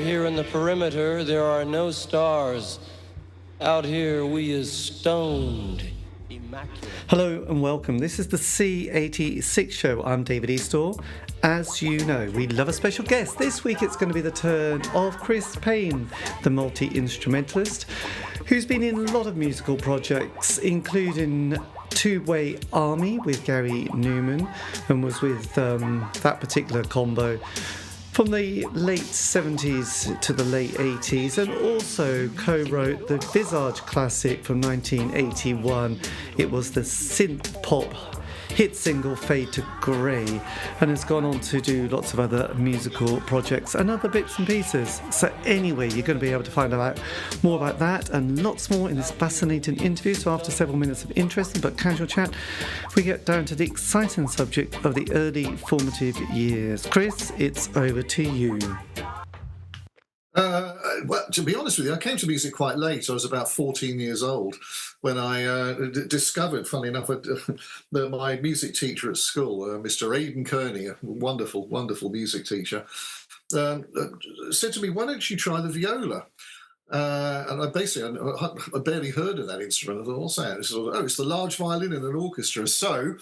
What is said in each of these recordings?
here in the perimeter, there are no stars. Out here, we is stoned. Immaculate. Hello and welcome. This is the C86 show. I'm David Eastaugh. As you know, we love a special guest. This week it's going to be the turn of Chris Payne, the multi-instrumentalist, who's been in a lot of musical projects, including Tubeway Army with Gary Numan, and was with that particular combo from the late 70s to the late 80s, and also co-wrote the Visage classic from 1981. It was the synthpop hit single Fade to Grey, and has gone on to do lots of other musical projects and other bits and pieces. So anyway, you're going to be able to find out more about that and lots more in this fascinating interview. So after several minutes of interesting but casual chat, we get down to the exciting subject of the early formative years. Chris, it's over to you. Well, to be honest with you, I came to music quite late. I was about 14 years old when I discovered, funny enough, that my music teacher at school, Mr. Aidan Kearney, a wonderful, wonderful music teacher, said to me, "Why don't you try the viola?" And I barely heard of that instrument. I thought, "What's that?" He said, "Oh, it's the large violin in an orchestra." So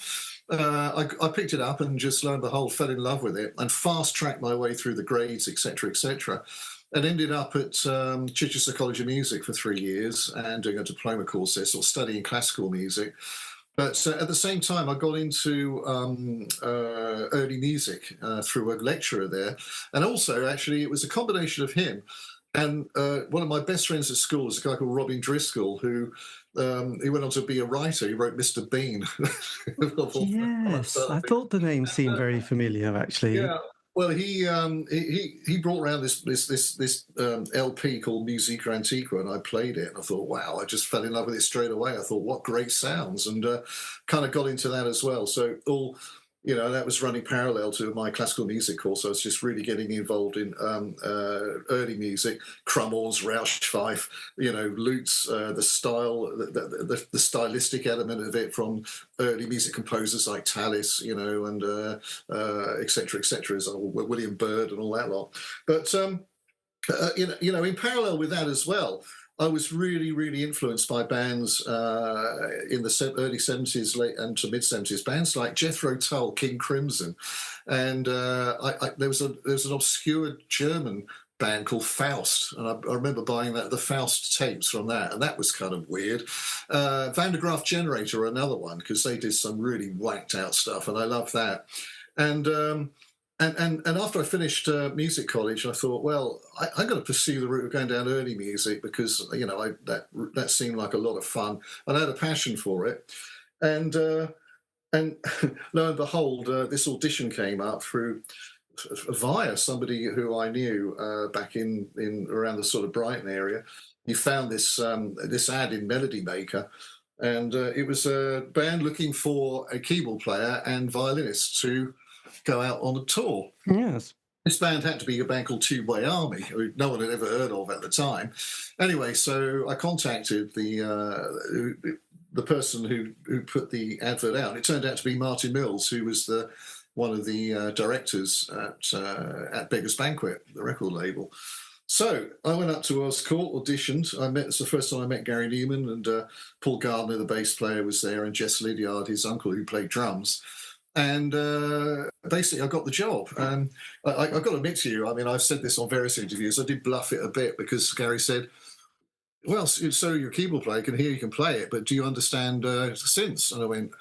I picked it up and just, lo and behold, fell in love with it and fast-tracked my way through the grades, etc., etc., and ended up at Chichester College of Music for 3 years and doing a diploma course there, sort of studying classical music. But at the same time, I got into early music through a lecturer there. And also, actually, it was a combination of him and one of my best friends at school is a guy called Robin Driscoll, who he went on to be a writer. He wrote Mr. Bean. Yes, I thought the name seemed very familiar, actually. Yeah. Well, he brought around this LP called Musica Antiqua, and I played it, and I thought, wow, I just fell in love with it straight away. I thought, what great sounds, and kind of got into that as well. So that was running parallel to my classical music course. I was just really getting involved in early music, crumbles, Rauschpfeif, lutes, the style, the stylistic element of it from early music composers like Tallis, and et cetera, William Byrd and all that lot. But in parallel with that as well, I was really, really influenced by bands in the early 70s, late and to mid 70s, bands like Jethro Tull, King Crimson, and there was an obscure German band called Faust, and I remember buying the Faust tapes from that, and that was kind of weird. Van der Graaf Generator, another one, because they did some really whacked out stuff, and I loved that. And after I finished music college, I thought, well, I'm going to pursue the route of going down early music because, that seemed like a lot of fun. And I had a passion for it. And lo and behold, this audition came up via somebody who I knew back in around the sort of Brighton area. He found this ad in Melody Maker. And it was a band looking for a keyboard player and violinist to go out on a tour. Yes. This band had to be a band called Tubeway Army, who no one had ever heard of at the time. Anyway, so I contacted the person who put the advert out. It turned out to be Martin Mills, who was one of the directors at Beggar's Banquet, the record label. So I went up to Earls Court, auditioned. It's the first time I met Gary Numan, and Paul Gardner, the bass player, was there, and Jess Lydiard, his uncle, who played drums. And basically, I got the job. I've got to admit to you, I mean, I've said this on various interviews, I did bluff it a bit because Gary said, well, so you're a keyboard player, I can hear you can play it, but do you understand synths? And I went,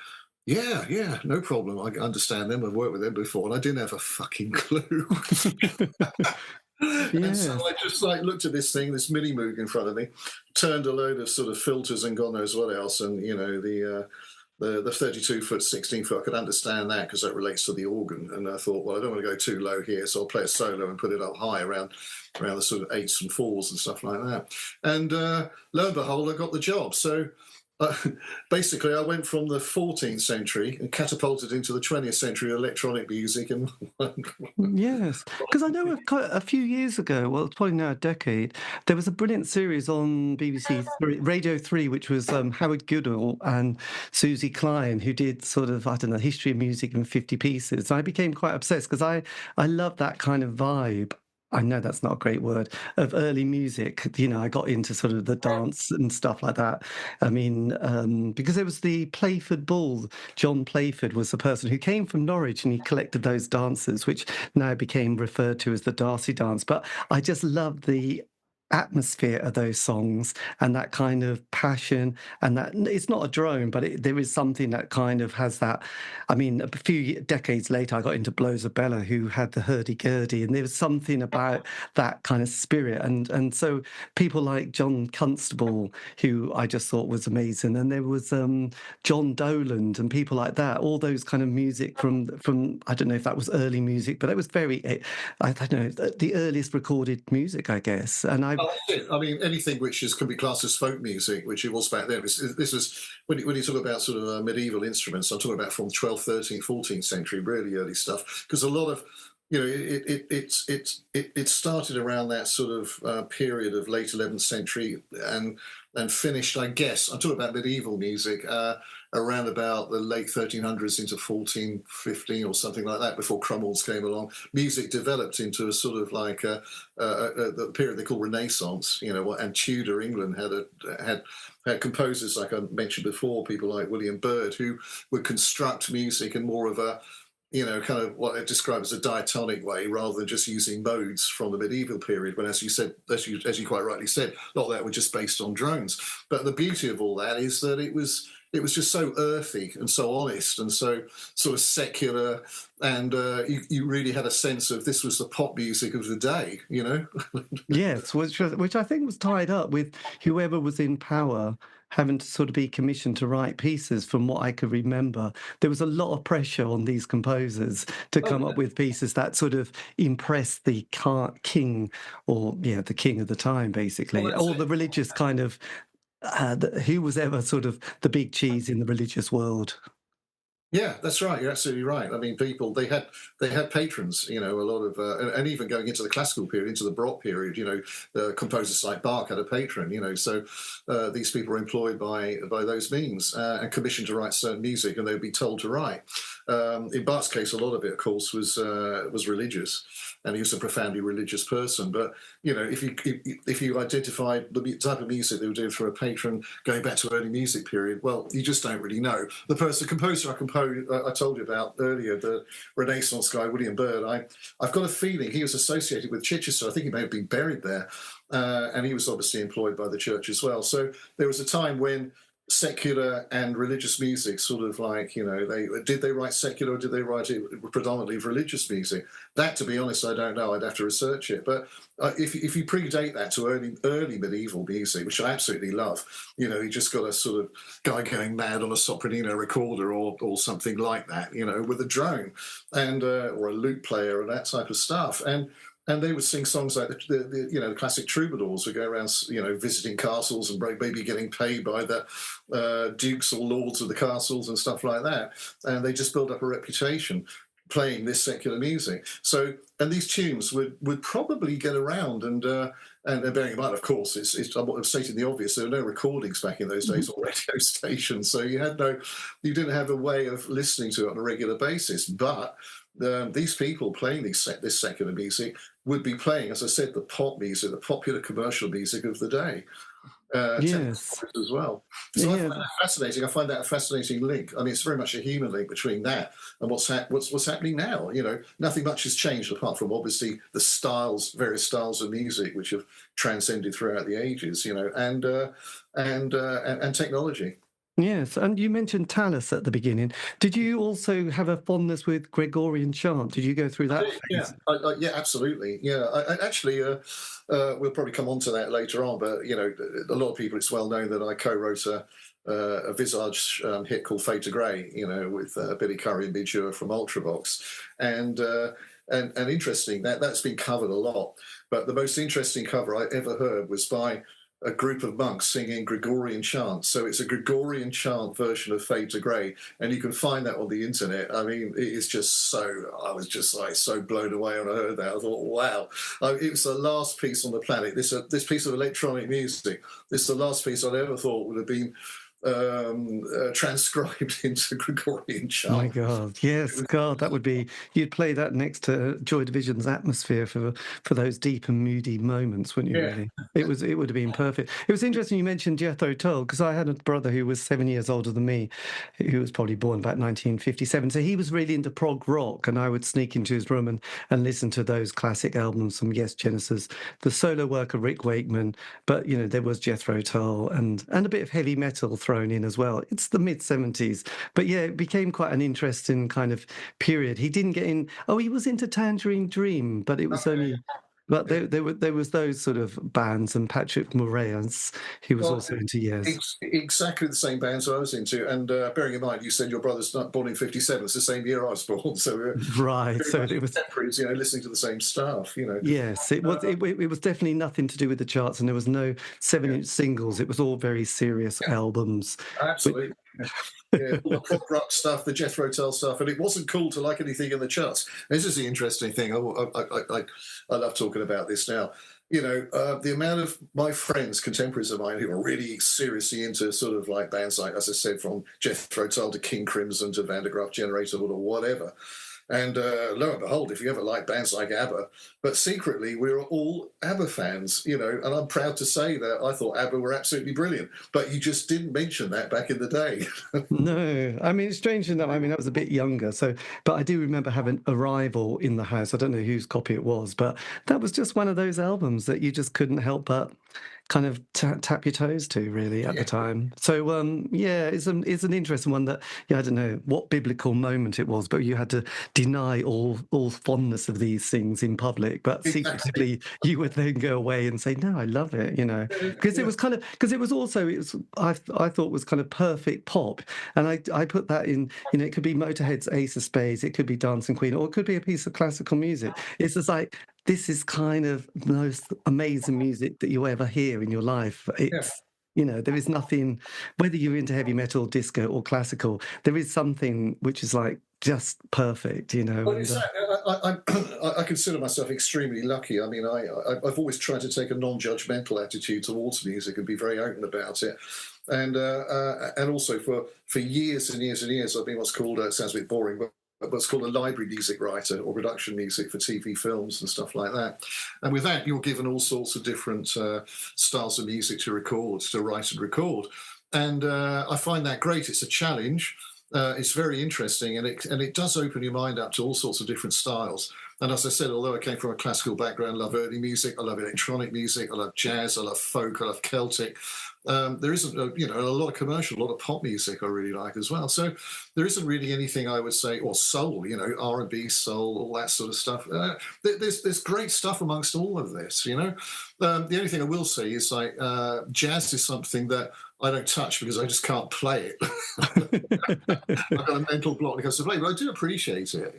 yeah, no problem. I understand them. I've worked with them before. And I didn't have a fucking clue. Yeah. And so I just looked at this thing, this mini Moog in front of me, turned a load of sort of filters and God knows what else, and the 32-foot, 16-foot, I could understand that because that relates to the organ. And I thought, well, I don't want to go too low here, so I'll play a solo and put it up high around the sort of 8s and 4s and stuff like that. And lo and behold, I got the job. So basically, I went from the 14th century and catapulted into the 20th century electronic music. And yes, because I know a few years ago, well, it's probably now a decade, there was a brilliant series on BBC Radio 3, which was Howard Goodall and Susie Klein, who did sort of, history of music in 50 pieces. I became quite obsessed because I love that kind of vibe. I know that's not a great word, of early music. You know, I got into sort of the dance and stuff like that. I mean, because it was the Playford Ball. John Playford was the person who came from Norwich, and he collected those dances, which now became referred to as the Darcy dance. But I just love the atmosphere of those songs and that kind of passion, and that it's not a drone, but there is something that kind of has that. I mean, a few decades later I got into Blows of Bella, who had the hurdy-gurdy, and there was something about that kind of spirit, and so people like John Constable, who I just thought was amazing, and there was John Doland and people like that, all those kind of music from I don't know if that was early music, but it was very, I don't know, the earliest recorded music, I guess. And I Well, that's it. I mean, anything which can be classed as folk music, which it was back then. This was when you talk about sort of medieval instruments. I'm talking about from 12th, 13th, 14th century, really early stuff. Because a lot of, you know, it started around that sort of period of late 11th century and finished, I guess. I'm talking about medieval music. Around about the late 1300s into 1415 or something like that, before Cromwell's came along, music developed into a sort of like the period they call Renaissance, you know, and Tudor England had composers, like I mentioned before, people like William Byrd, who would construct music in more of a, you know, kind of what I describe as a diatonic way, rather than just using modes from the medieval period. When, as you said, as you quite rightly said, a lot of that was just based on drones. But the beauty of all that is that it was just so earthy and so honest and so sort of secular, and you really had a sense of this was the pop music of the day, you know. Yes, which I think was tied up with whoever was in power having to sort of be commissioned to write pieces. From what I could remember, there was a lot of pressure on these composers to come up with pieces that sort of impressed the king, or the king of the time, basically, or the religious kind of who was ever sort of the big cheese in the religious world. Yeah, that's right. You're absolutely right. I mean, people they had patrons, you know, a lot of, and even going into the classical period, into the Baroque period, you know, composers like Bach had a patron, you know. So these people were employed by those means and commissioned to write certain music, and they'd be told to write. In Bach's case, a lot of it, of course, was religious, and he was a profoundly religious person. But you know, if you identified the type of music they were doing for a patron going back to early music period, well, you just don't really know. The composer I told you about earlier, the Renaissance guy William Byrd, I've got a feeling he was associated with Chichester. I think he may have been buried there, and he was obviously employed by the church as well. So there was a time when secular and religious music sort of like, you know, they write secular, or did they write it predominantly of religious music? That, to be honest, I don't know. I'd have to research it. But if you predate that to early medieval music, which I absolutely love, you know, you just got a sort of guy going mad on a sopranino recorder or something like that, you know, with a drone and or a lute player and that type of stuff. And they would sing songs like the classic troubadours would go around, you know, visiting castles and maybe getting paid by the dukes or lords of the castles and stuff like that. And they just build up a reputation playing this secular music. So, and these tunes would probably get around, and bearing in mind, of course, I'm stating the obvious. There were no recordings back in those days or radio stations, so you didn't have a way of listening to it on a regular basis. But these people playing this secular music would be playing, as I said, the pop music, the popular commercial music of the day. Yes. As well. So I Yeah. find that fascinating. I find that a fascinating link. I mean, it's very much a human link between that and what's happening now. You know, nothing much has changed apart from obviously the various styles of music which have transcended throughout the ages. You know, and technology. Yes, and you mentioned Tallis at the beginning. Did you also have a fondness with Gregorian chant? Did you go through that phase? Yeah, absolutely. Yeah, I actually, we'll probably come on to that later on. But you know, a lot of people, it's well known that I co-wrote a Visage hit called "Fade to Grey," you know, with Billy Currie and Bijur from Ultravox, and interesting that's been covered a lot. But the most interesting cover I ever heard was by a group of monks singing Gregorian chants. So it's a Gregorian chant version of Fade to Grey, and you can find that on the internet. I mean, it is just I was just like so blown away when I heard that. I thought, wow, it was the last piece on the planet. This piece of electronic music, this is the last piece I'd ever thought would have been transcribed into Gregorian chant. My God, yes, God, that would be, you'd play that next to Joy Division's Atmosphere for those deep and moody moments, wouldn't you? Yeah. Really, it would have been perfect. It was interesting you mentioned Jethro Tull, because I had a brother who was 7 years older than me, who was probably born about 1957. So he was really into prog rock, and I would sneak into his room and listen to those classic albums from Yes, Genesis, the solo work of Rick Wakeman, but there was Jethro Tull and a bit of heavy metal thrown in as well. It's the mid-70s, but yeah, it became quite an interesting kind of period. He didn't get in. Oh, he was into Tangerine Dream, but it was only. But there was those sort of bands, and Patrick Moraes, he was also into Yes. Exactly the same bands I was into. And bearing in mind, you said your brother's not born in 57. It's the same year I was born. So right. So it was listening to the same stuff. Yes, it was. It was definitely nothing to do with the charts, and there was no 7-inch singles. It was all very serious albums. Absolutely. Yeah, all the pop rock stuff, the Jethro Tull stuff, and it wasn't cool to like anything in the charts. This is the interesting thing. I love talking about this now. The amount of my friends, contemporaries of mine, who are really seriously into sort of like bands like, as I said, from Jethro Tull to King Crimson to Van der Graaf Generator or whatever. And lo and behold, if you ever like bands like ABBA, but secretly we're all ABBA fans, and I'm proud to say that I thought ABBA were absolutely brilliant, but you just didn't mention that back in the day. No, I mean, it's strange enough. I mean, I was a bit younger, but I do remember having Arrival in the house. I don't know whose copy it was, but that was just one of those albums that you just couldn't help but kind of tap your toes to, really, at the time. So yeah, it's an interesting one that, I don't know what biblical moment it was, but you had to deny all fondness of these things in public, but secretly you would then go away and say, no, I love it, because it was kind of, because it was I thought was kind of perfect pop, and I put that in, it could be Motorhead's Ace of Spades, it could be Dancing Queen, or it could be a piece of classical music. It's just like, this is kind of the most amazing music that you ever hear in your life. It's, there is nothing, whether you're into heavy metal, disco, or classical, there is something which is like just perfect, Well, I consider myself extremely lucky. I mean, I've always tried to take a non-judgmental attitude towards music and be very open about it. And also for years and years and years, I've been what's called, it sounds a bit boring, but what's called a library music writer, or production music for TV films and stuff like that. And with that, you're given all sorts of different styles of music to write and record. And I find that great. It's a challenge. It's very interesting, and it does open your mind up to all sorts of different styles. And as I said, although I came from a classical background, I love early music, I love electronic music, I love jazz, I love folk, I love Celtic. There isn't, a lot of commercial, a lot of pop music I really like as well. So there isn't really anything I would say, or soul, R&B, soul, all that sort of stuff. There's great stuff amongst all of this, The only thing I will say is like jazz is something that I don't touch because I just can't play it. I've got a mental block when it comes to play, but I do appreciate it,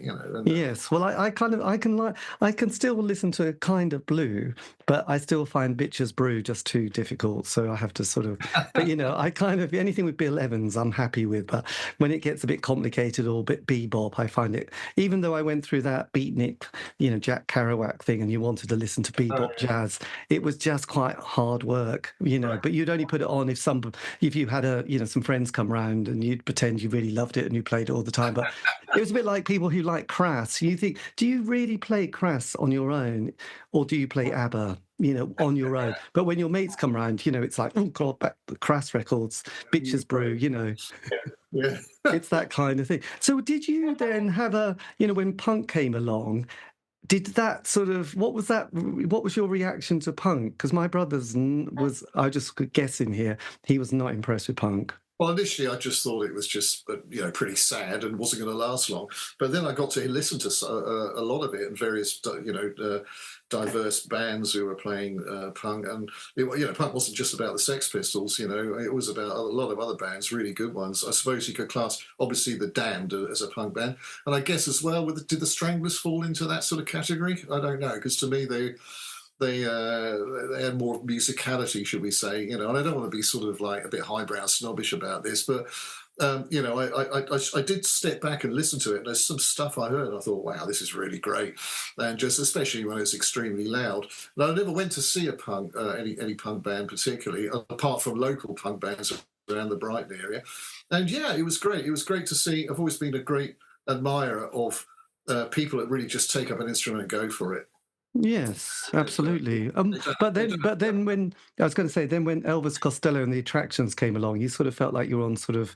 Yes, well, I can still listen to Kind of Blue, but I still find Bitches Brew just too difficult. So I have to sort of, but I kind of, anything with Bill Evans, I'm happy with. But when it gets a bit complicated or a bit bebop, I find it, even though I went through that beatnik, Jack Kerouac thing, and you wanted to listen to bebop jazz, it was just quite hard work, but you'd only put it on if you had some friends come round and you'd pretend you really loved it and you played it all the time. But it was a bit like people who like Crass. You think, do you really play Crass on your own, or do you play ABBA, on your own? But when your mates come round, it's like, oh God, back the Crass records, Bitches Brew, Yeah. It's that kind of thing. So did you then have when punk came along, did that sort of, what was your reaction to punk? Because my brother's was, I just guessing here, he was not impressed with punk. Well, initially, I just thought it was just, pretty sad and wasn't going to last long. But then I got to listen to a lot of it and various, diverse bands who were playing punk. And, punk wasn't just about the Sex Pistols, it was about a lot of other bands, really good ones. I suppose you could class, obviously, The Damned as a punk band. And I guess as well, did the Stranglers fall into that sort of category? I don't know, because to me, they had more musicality, should we say, and I don't want to be sort of like a bit highbrow snobbish about this, but, I did step back and listen to it, and there's some stuff I heard, and I thought, wow, this is really great, and just especially when it's extremely loud. And I never went to see a punk, any punk band particularly, apart from local punk bands around the Brighton area. And yeah, it was great. It was great to see. I've always been a great admirer of people that really just take up an instrument and go for it. Yes, absolutely. But then when I was going to say, then when Elvis Costello and the Attractions came along, you sort of felt like you were on sort of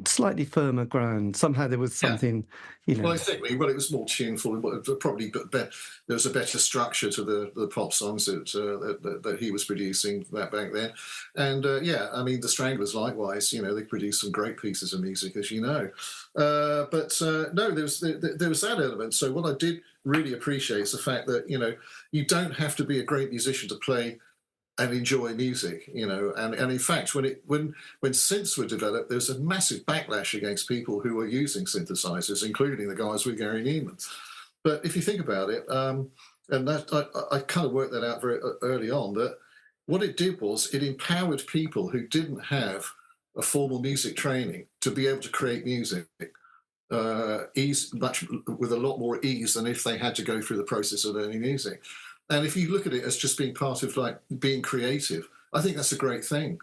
slightly firmer ground. Somehow there was Yeah. something, you know. Well, I think it was more tuneful. Probably, there was a better structure to the pop songs that he was producing back then. And yeah, I mean, the Stranglers likewise. They produced some great pieces of music, as you know. But no, there was that element. So what I did really appreciate is the fact that you don't have to be a great musician to play and enjoy music, and in fact, when synths were developed, there was a massive backlash against people who were using synthesizers, including the guys with Gary Numan. But if you think about it, and that I kind of worked that out very early on, that what it did was it empowered people who didn't have a formal music training to be able to create music with a lot more ease than if they had to go through the process of learning music. And if you look at it as just being part of like being creative, I think that's a great thing.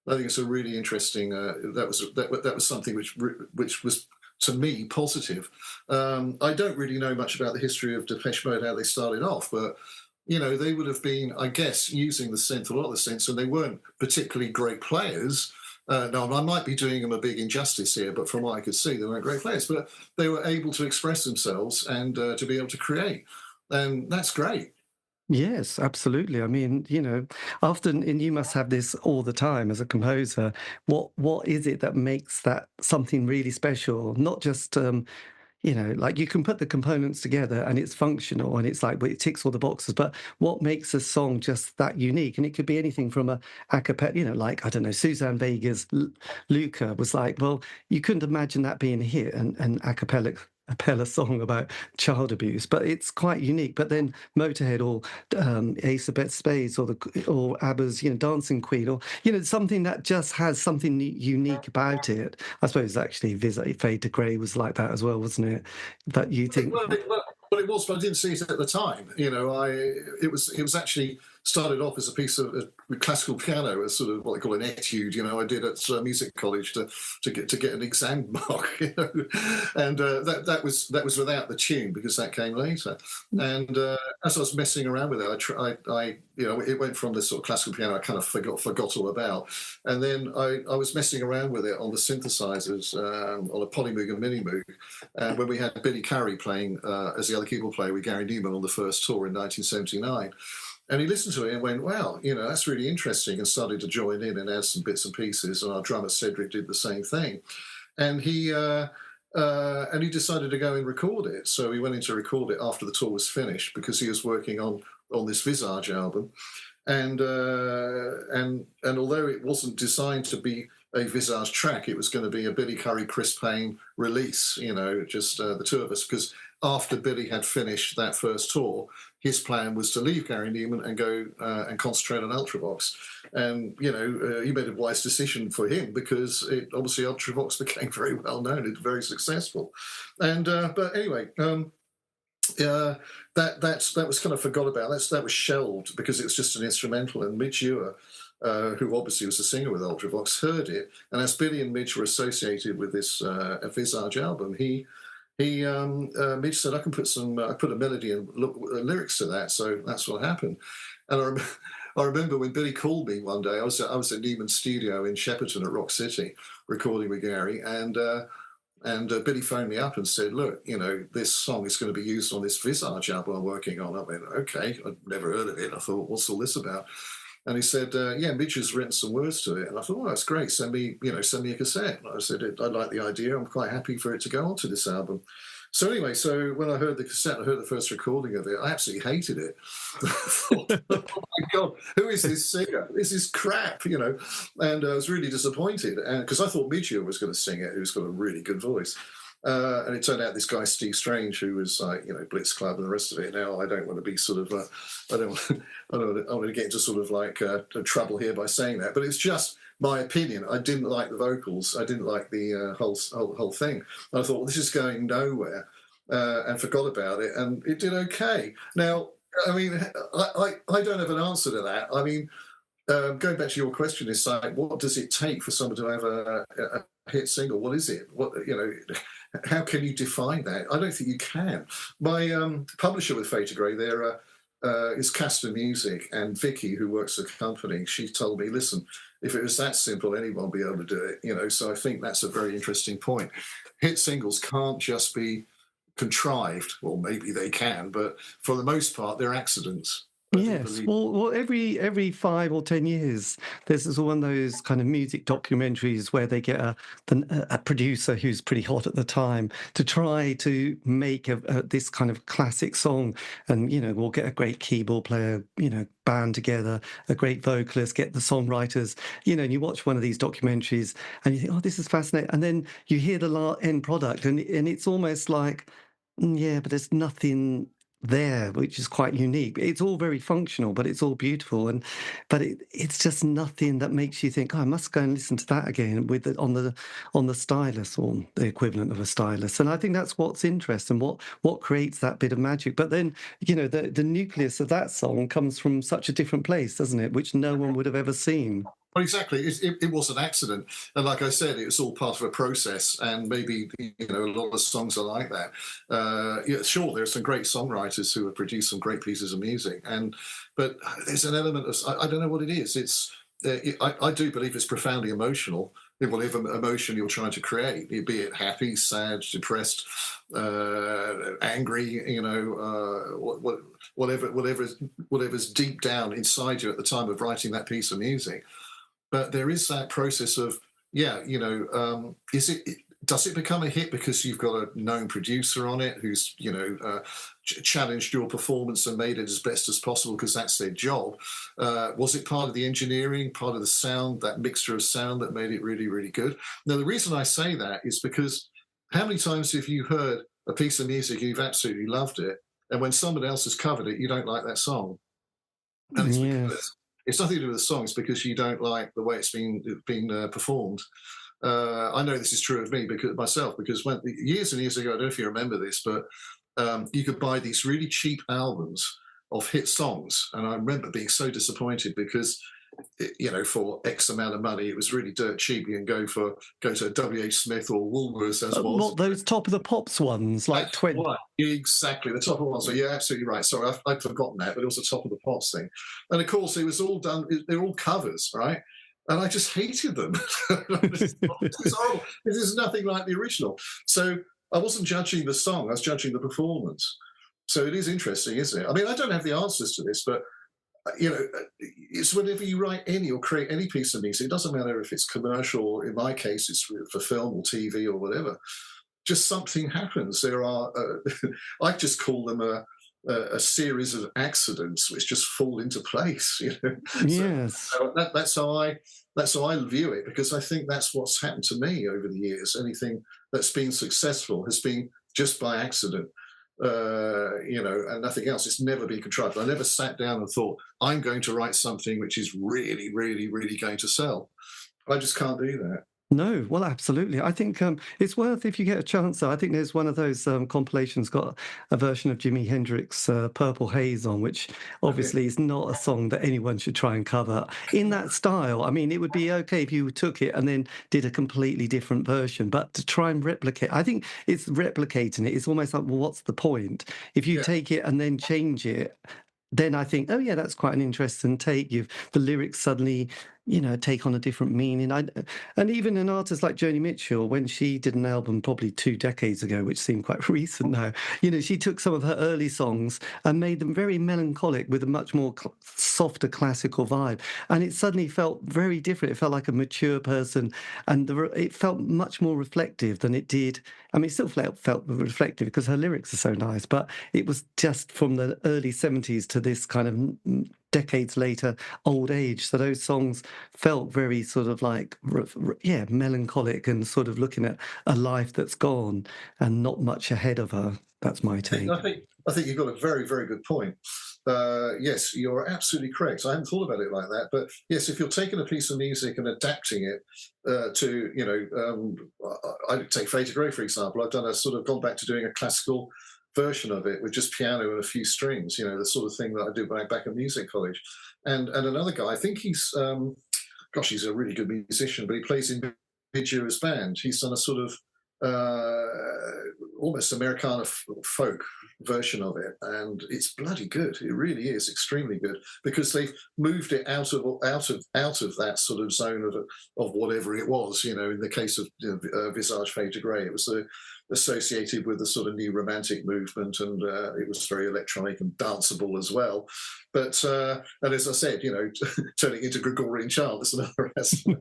I think it's a really interesting. That was something which was to me positive. I don't really know much about the history of Depeche Mode, how they started off, but they would have been, I guess, using the synth, a lot of the synths, and they weren't particularly great players. No, I might be doing them a big injustice here, but from what I could see, they weren't great players. But they were able to express themselves and to be able to create, and that's great. Yes, absolutely. I mean, often, and you must have this all the time as a composer. What is it that makes that something really special? Not just like you can put the components together and it's functional and it's like, well, it ticks all the boxes. But what makes a song just that unique? And it could be anything from a cappella, like, I don't know, Suzanne Vega's Luca was like, well, you couldn't imagine that being a hit, and a cappella song about child abuse, but it's quite unique. But then Motorhead or Ace of Spades or ABBA's Dancing Queen, or something that just has something unique about it. I suppose actually Fade to Grey was like that as well, wasn't it? But you think Well, it was, but I didn't see it at the time. It was actually started off as a piece of classical piano, as sort of what they call an etude. I did at music college to get an exam mark. And that was without the tune because that came later. And as I was messing around with it, it went from this sort of classical piano I kind of forgot all about, and then I was messing around with it on the synthesizers on a Polymoog and Minimoog, and when we had Billy Currie playing as the other keyboard player with Gary Numan on the first tour in 1979. And he listened to it and went, wow, that's really interesting, and started to join in and add some bits and pieces. And our drummer, Cedric, did the same thing. And he decided to go and record it. So he went in to record it after the tour was finished because he was working on this Visage album. And although it wasn't designed to be a Visage track, it was going to be a Billy Currie, Chris Payne release, just the two of us, because after Billy had finished that first tour, his plan was to leave Gary Numan and go and concentrate on Ultravox. And, he made a wise decision for him because obviously Ultravox became very well known and very successful. And but anyway, that was kind of forgot about. That was shelved because it was just an instrumental. And Midge Ure, who obviously was a singer with Ultravox, heard it. And as Billy and Midge were associated with this Visage album, Midge said, I can put a melody and lyrics to that. So that's what happened. And I remember when Billy called me one day, I was at Numan's studio in Shepperton at Rock City recording with Gary, and Billy phoned me up and said, look, this song is going to be used on this Visage album I'm working on. I went, okay, I'd never heard of it. I thought, what's all this about? And he said, yeah, Midge has written some words to it. And I thought, oh, that's great. Send me a cassette. And I said, I like the idea. I'm quite happy for it to go onto this album. So anyway, when I heard the cassette, I heard the first recording of it, I absolutely hated it. I thought, oh my God, who is this singer? This is crap, And I was really disappointed because I thought Midge Ure was going to sing it, who's got a really good voice. And it turned out this guy, Steve Strange, who was like, Blitz Club and the rest of it. Now, I don't want to be sort of, I don't want to get into sort of like trouble here by saying that, but it's just my opinion. I didn't like the vocals. I didn't like the whole thing. And I thought, well, this is going nowhere, and forgot about it. And it did okay. Now, I mean, I don't have an answer to that. I mean, Going back to your question, it's like, what does it take for someone to have a hit single? What is it? How can you define that? I don't think you can. My publisher with Fade to Grey, there is Castor Music, and Vicky, who works at the company, she told me, listen, if it was that simple, anyone would be able to do it. So I think that's a very interesting point. Hit singles can't just be contrived, or maybe they can, but for the most part, they're accidents. Yes, well, every 5 or 10 years, there's one of those kind of music documentaries where they get a producer who's pretty hot at the time to try to make this kind of classic song, and we'll get a great keyboard player, band together, a great vocalist, get the songwriters, and you watch one of these documentaries and you think, oh, this is fascinating, and then you hear the end product, and it's almost like, yeah, but there's nothing there, which is quite unique. It's all very functional, but it's all beautiful, but it's just nothing that makes you think, oh, I must go and listen to that again on the stylus, or the equivalent of a stylus. And I think that's what's interesting, what creates that bit of magic. But then the nucleus of that song comes from such a different place, doesn't it, which no one would have ever seen. Well, exactly. It was an accident, and like I said, it was all part of a process. And maybe a lot of songs are like that. Sure, there are some great songwriters who have produced some great pieces of music, but there's an element of, I don't know what it is. I do believe it's profoundly emotional. Whatever emotion you're trying to create, be it happy, sad, depressed, angry, whatever's deep down inside you at the time of writing that piece of music. But there is that process of, does it become a hit because you've got a known producer on it who's, challenged your performance and made it as best as possible because that's their job? Was it part of the engineering, part of the sound, that mixture of sound that made it really, really good? Now, the reason I say that is because how many times have you heard a piece of music, you've absolutely loved it, and when someone else has covered it, you don't like that song? And it's because it's nothing to do with the song. It's because you don't like the way it's been performed. I know this is true of me because when years and years ago, I don't know if you remember this, but you could buy these really cheap albums of hit songs, and I remember being so disappointed because for X amount of money, it was really dirt cheap. You can go to WH Smith or Woolworths, as was. Not those Top of the Pops ones, like 20. Exactly, the Top of the ones. So you're absolutely right. Sorry, I'd forgotten that, but it was the Top of the Pops thing. And of course, it was all done. They're all covers, right? And I just hated them. It's horrible. This is nothing like the original. So I wasn't judging the song; I was judging the performance. So it is interesting, isn't it? I mean, I don't have the answers to this, but it's whenever you write any or create any piece of music, it doesn't matter if it's commercial, or in my case, it's for film or TV or whatever. Just something happens. There are, I just call them a series of accidents which just fall into place. Yes. So that's how I view it, because I think that's what's happened to me over the years. Anything that's been successful has been just by accident. And nothing else. It's never been contrived. I never sat down and thought, I'm going to write something which is really, really, really going to sell. I just can't do that. No, well, absolutely. I think it's worth, if you get a chance, though. I think there's one of those compilations got a version of Jimi Hendrix' Purple Haze on, which obviously is not a song that anyone should try and cover in that style. I mean, it would be okay if you took it and then did a completely different version, but to try and replicate, I think it's replicating it. It's almost like, well, what's the point? If you take it and then change it, then I think, oh yeah, that's quite an interesting take. The lyrics suddenly, take on a different meaning. And even an artist like Joni Mitchell, when she did an album probably 2 decades ago, which seemed quite recent now, she took some of her early songs and made them very melancholic with a much more softer classical vibe. And it suddenly felt very different. It felt like a mature person, and it felt much more reflective than it did. I mean, it still felt reflective because her lyrics are so nice, but it was just from the early 70s to this kind of decades later old age. So those songs felt very sort of like, melancholic and sort of looking at a life that's gone and not much ahead of her. That's my take. I think you've got a very, very good point. Yes, you're absolutely correct. I hadn't thought about it like that. But yes, if you're taking a piece of music and adapting it I take Fade to Grey, for example. I've gone back to doing a classical version of it with just piano and a few strings, the sort of thing that I did back at music college. And another guy, I think he's, he's a really good musician, but he plays in Vidura's band. He's done a sort of almost Americana folk version of it, and it's bloody good. It really is extremely good, because they've moved it out of that sort of zone of whatever it was. In the case of Visage Fade to Grey, it was associated with the sort of new romantic movement, and it was very electronic and danceable as well. But and as I said, turning into Gregorian chant, that's another aspect.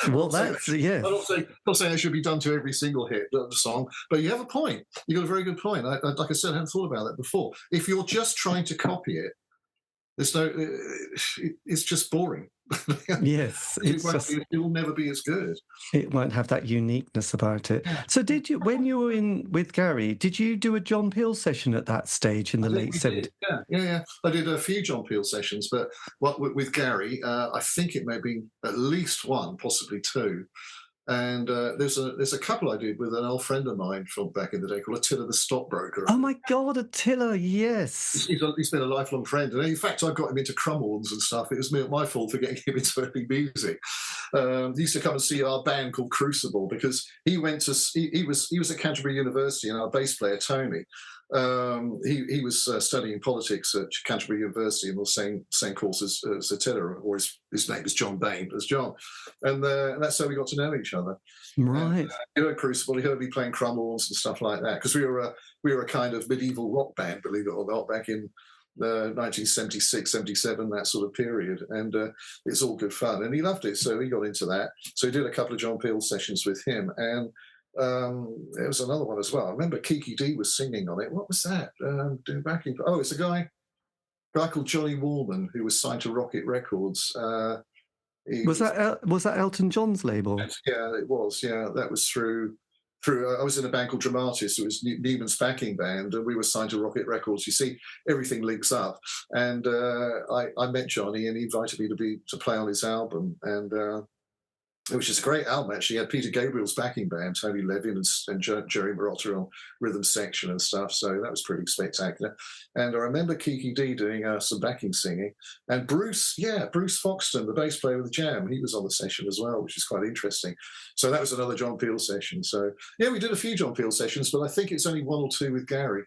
Well, that's yeah. I'm not saying it should be done to every single hit song, but you have a point. You got a very good point. Like I said, I hadn't thought about that before. If you're just trying to copy it, it's just boring. Yes, it will never be as good. It won't have that uniqueness about it. So did you, when you were in with Gary, did you do a John Peel session at that stage in the late 70s? Yeah. I did a few John Peel sessions, but with Gary, I think it may be at least one, possibly two. And there's a couple I did with an old friend of mine from back in the day called Attila the Stockbroker. Oh my God, Attila, yes. He's been a lifelong friend. And in fact, I got him into crumhorns and stuff. It was my fault for getting him into early music. He used to come and see our band called Crucible, because he was at Canterbury University, and our bass player, Tony, he was studying politics at Canterbury University in the same course as Attila, or his name is John Bain, as John, and that's how we got to know each other. Right. He heard Crucible, he heard me playing crumhorns and stuff like that, because we were a kind of medieval rock band, believe it or not, back in 1976, 77, that sort of period, and it's all good fun, and he loved it, so he got into that. So he did a couple of John Peel sessions with him, and there was another one as well. I remember Kiki D was singing on it. What was that? Doing backing. Oh, it's a guy called Johnny Wallman, who was signed to Rocket Records. Was that Elton John's label? Yeah, it was. Yeah, that was through. I was in a band called Dramatis. It was Newman's backing band, and we were signed to Rocket Records. You see, everything links up. And I met Johnny, and he invited me to play on his album, and which is a great album, actually. He had Peter Gabriel's backing band, Tony Levin and Jerry Marotta on rhythm section and stuff, so that was pretty spectacular. And I remember Kiki D doing some backing singing. And Bruce Foxton, the bass player with the Jam, he was on the session as well, which is quite interesting. So that was another John Peel session. So, yeah, we did a few John Peel sessions, but I think it's only one or two with Gary.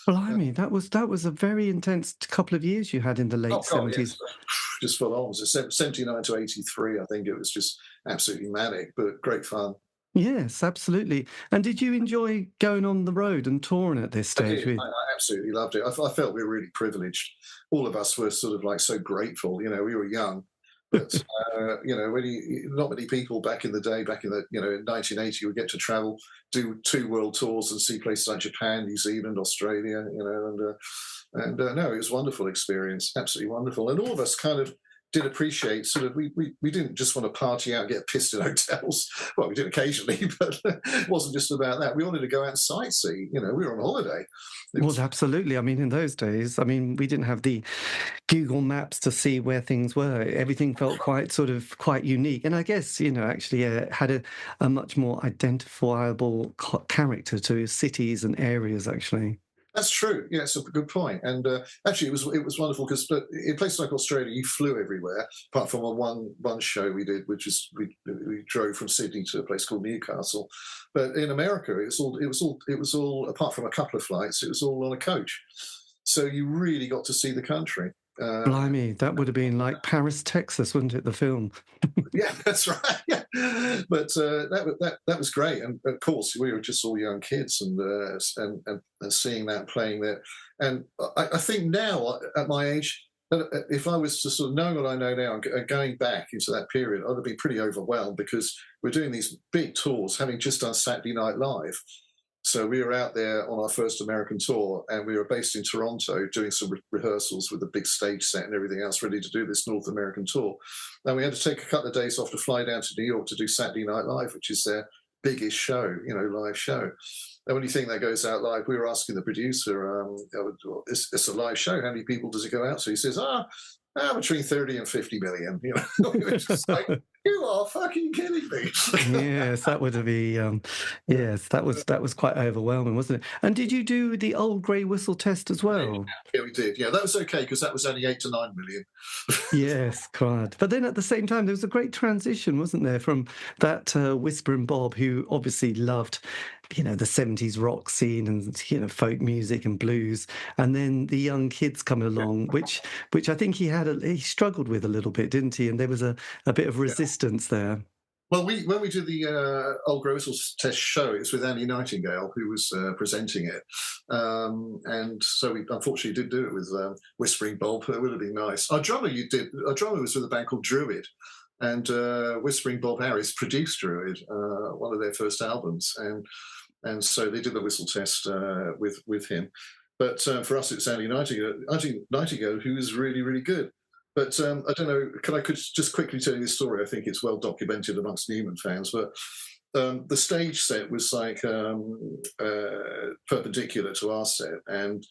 Blimey, that was a very intense couple of years you had in the late 70s. Yes. Just full on. So 79 to 83, I think it was just absolutely manic, but great fun. Yes, absolutely. And did you enjoy going on the road and touring at this stage? I absolutely loved it. I felt we were really privileged. All of us were sort of like so grateful. We were young, but not many people back in the day, in 1980, would get to travel, do 2 world tours and see places like Japan, New Zealand, Australia, and no, it was a wonderful experience, absolutely wonderful. And all of us kind of did appreciate sort of, we didn't just want to party out and get pissed in hotels. Well, we did occasionally, but it wasn't just about that. We wanted to go out and sightsee. We were on holiday. Absolutely. I mean, in those days, we didn't have the Google Maps to see where things were. Everything felt quite unique. And I guess, actually had a much more identifiable character to cities and areas, actually. That's true. Yeah, it's a good point. And actually, it was wonderful because in places like Australia, you flew everywhere, apart from one show we did, which is we drove from Sydney to a place called Newcastle. But in America, it was all apart from a couple of flights, it was all on a coach. So you really got to see the country. Blimey, that would have been like Paris, Texas, wouldn't it? The film. Yeah, that's right. Yeah, but that was great, and of course we were just all young kids, and seeing that, playing there, and I think now at my age, if I was to sort of know what I know now and going back into that period, I'd be pretty overwhelmed, because we're doing these big tours, having just done Saturday Night Live. So we were out there on our first American tour, and we were based in Toronto doing some rehearsals with a big stage set and everything else, ready to do this North American tour. And we had to take a couple of days off to fly down to New York to do Saturday Night Live, which is their biggest show, live show. And when you think that goes out live, we were asking the producer, it's a live show, how many people does it go out to? He says, between 30 and 50 million. It was just like, You are fucking kidding me. Yes, that would be. Yes, that was quite overwhelming, wasn't it? And did you do the old grey whistle test as well? Yeah, we did. Yeah, that was okay because that was only 8 to 9 million. Yes, quite. But then at the same time, there was a great transition, wasn't there, from that Whispering Bob, who obviously loved, the 70s rock scene and, folk music and blues, and then the young kids coming along, which I think he struggled with a little bit, didn't he? And there was a bit of resistance there. Well, when we did the Old Grey Whistle test show, it was with Annie Nightingale, who was presenting it. And so we unfortunately did do it with Whispering Bob. It would have been nice. Our drummer was with a band called Druid. And Whispering Bob Harris produced Druid, one of their first albums. And so they did the whistle test with him. But for us, it's Annie Nightingale, who is really, really good. But I don't know, could just quickly tell you this story? I think it's well documented amongst Numan fans. But the stage set was like perpendicular to our set. And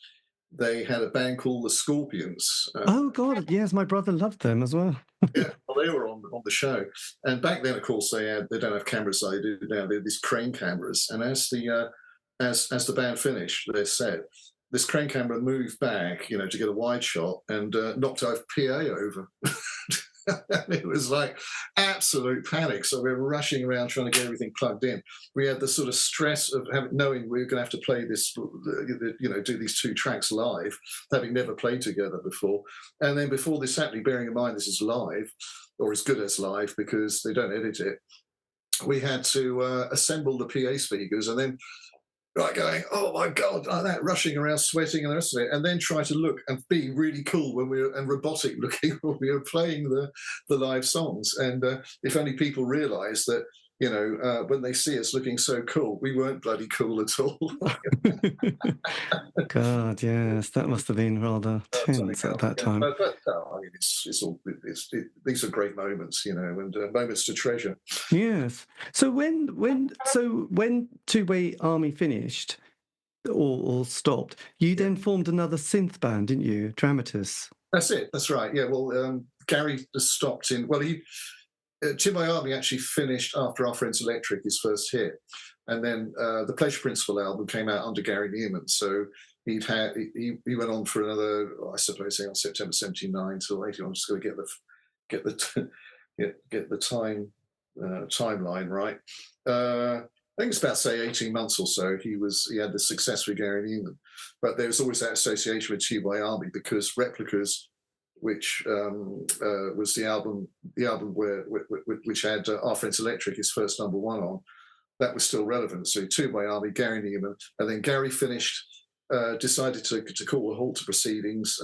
they had a band called the Scorpions. Oh, God, yes, my brother loved them as well. Yeah, well, they were on the show. And back then, of course, they don't have cameras like they do now. They had these crane cameras. And as the band finished their set, this crane camera moved back, to get a wide shot and knocked our PA over. And it was like absolute panic. So we were rushing around trying to get everything plugged in. We had the sort of stress of knowing we were going to have to play this, do these 2 tracks live, having never played together before. And then before this happening, bearing in mind this is live, or as good as live because they don't edit it, we had to assemble the PA speakers and then going, oh my God, like that, rushing around, sweating and the rest of it, and then try to look and be really cool and robotic looking when we were playing the live songs. And if only people realised that, when they see us looking so cool, we weren't bloody cool at all. God, yes, that must have been rather tense at that time. But I mean, these are great moments, and moments to treasure. Yes. So when Tubeway Army finished or stopped, you then formed another synth band, didn't you? Dramatis. That's it. That's right. Yeah. Well, Gary has stopped in. Well, Tubeway Army actually finished after Our Friends Electric, his first hit, and then the Pleasure Principle album came out under Gary Numan. So he went on for another, I suppose, on September '79 till 81. I'm just going to get the timeline right. I think it's about, say, 18 months or so. He had the success with Gary Numan, but there was always that association with Tubeway Army because Replicas, which was the album which had Our Friends Electric, his first number 1 on, that was still relevant. So Tubeway Army, Gary Numan, and then Gary decided to call a halt to proceedings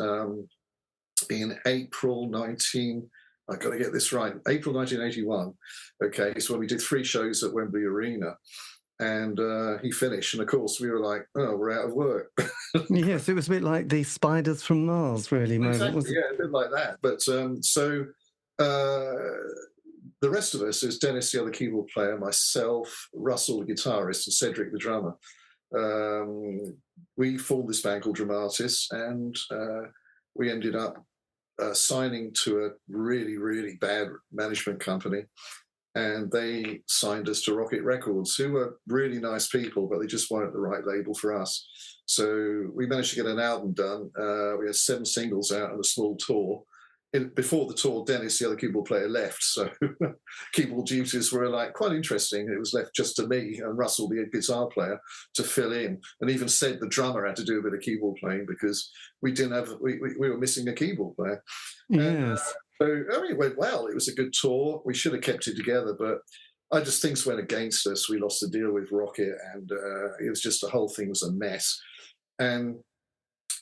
in April 19. I've got to get this right. April 1981. Okay, so when we did 3 shows at Wembley Arena, and he finished, and of course we were like, "Oh, we're out of work." Yes, it was a bit like the Spiders from Mars, really. Exactly, wasn't it? Yeah, a bit like that. But so the rest of us, is Dennis, the other keyboard player, myself, Russell, the guitarist, and Cedric, the drummer. We formed this band called Dramatis, and we ended up signing to a really, really bad management company. And they signed us to Rocket Records, who were really nice people, but they just weren't the right label for us. So we managed to get an album done. We had 7 singles out on a small tour. Before the tour, Dennis, the other keyboard player, left. So keyboard duties were quite interesting. It was left just to me and Russell, the guitar player, to fill in. And even said the drummer had to do a bit of keyboard playing because we were missing a keyboard player. Yes. So it went well. It was a good tour. We should have kept it together, but things went against us. We lost the deal with Rocket, and it was just the whole thing was a mess. And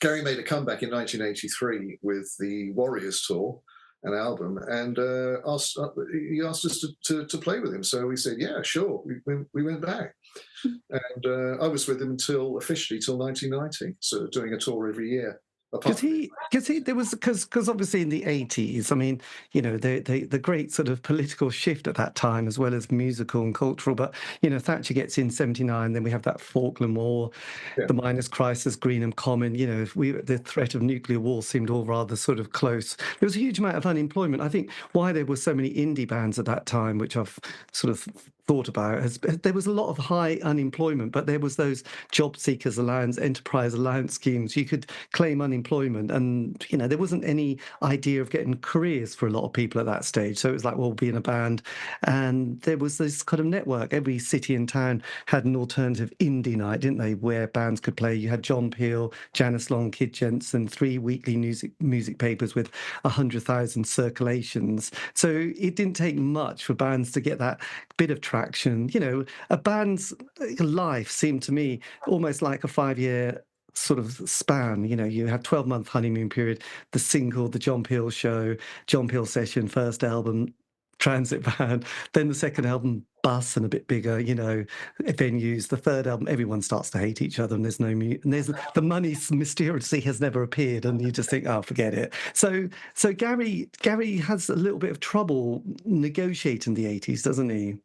Gary made a comeback in 1983 with the Warriors tour, an album, and he asked us to play with him. So we said, yeah, sure. We went back. And I was with him officially till 1990, so doing a tour every year apart from Because obviously in the 80s, I mean, you know, the great sort of political shift at that time, as well as musical and cultural. But you know, Thatcher gets in 79, then we have that Falkland War, yeah. the miners' crisis, Greenham Common. You know, the threat of nuclear war seemed all rather sort of close. There was a huge amount of unemployment. I think why there were so many indie bands at that time, which I've sort of thought about, there was a lot of high unemployment, but there was those job seekers allowance, enterprise allowance schemes. You could claim unemployment, and you know there wasn't any idea of getting careers for a lot of people at that stage. So it was like, well, be in a band, and there was this kind of network. Every city and town had an alternative indie night, didn't they, where bands could play. You had John Peel, Janice Long, Kid Jensen, 3 weekly music papers with 100,000 circulations. So it didn't take much for bands to get that bit of traction. You know, a band's life seemed to me almost like a 5-year sort of span. You know, you had 12-month honeymoon period, the single, the John Peel show, John Peel session, first album, transit band, then the second album, bus and a bit bigger, you know, venues. The third album, everyone starts to hate each other, and there's no and there's the money mysteriously has never appeared, and you just think, oh, forget it. So Gary has a little bit of trouble negotiating the 80s, doesn't he?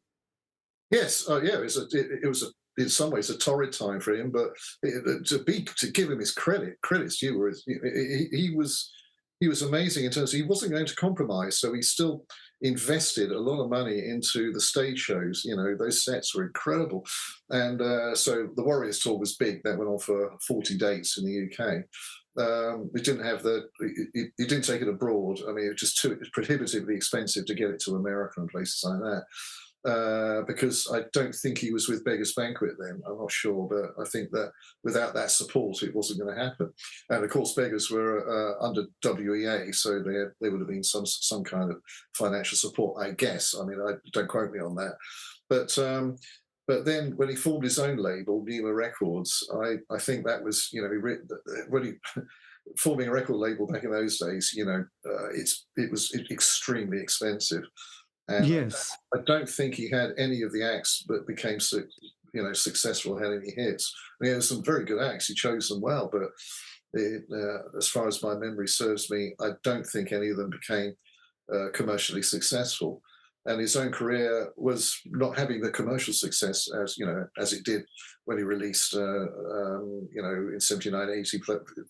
Yes, yeah, it was in some ways a torrid time for him, but to give him his credits due, whereas he was amazing in terms of he wasn't going to compromise, so he still invested a lot of money into the stage shows. You know, those sets were incredible, and so the Warriors tour was big. That went on for 40 dates in the UK. We didn't have he didn't take it abroad. I mean, it was prohibitively expensive to get it to America and places like that. Because I don't think he was with Beggars Banquet then. I'm not sure, but I think that without that support, it wasn't going to happen. And of course, Beggars were under WEA, so there would have been some kind of financial support, I guess. I mean, don't quote me on that. But then when he formed his own label, Numa Records, I think that was, you know, when he forming a record label back in those days, you know, it was extremely expensive. And Yes. I don't think he had any of the acts that became successful, had any hits. I mean, there were some very good acts. He chose them well, but as far as my memory serves me, I don't think any of them became commercially successful. And his own career was not having the commercial success as it did when he released, in 79, 80,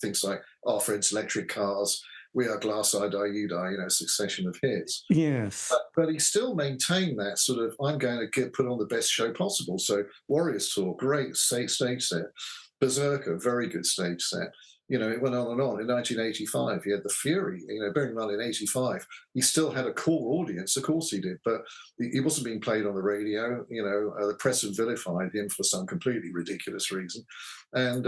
things like Our Friends Electric Cars, We Are Glass-Eyed, You Die, a succession of hits. Yes. But he still maintained that sort of, I'm going to put on the best show possible. So Warriors Tour, great stage set. Berserker, very good stage set. It went on and on. In 1985, he had The Fury. Bearing in mind in 85, he still had a core audience. Of course he did, but he wasn't being played on the radio. The press had vilified him for some completely ridiculous reason. And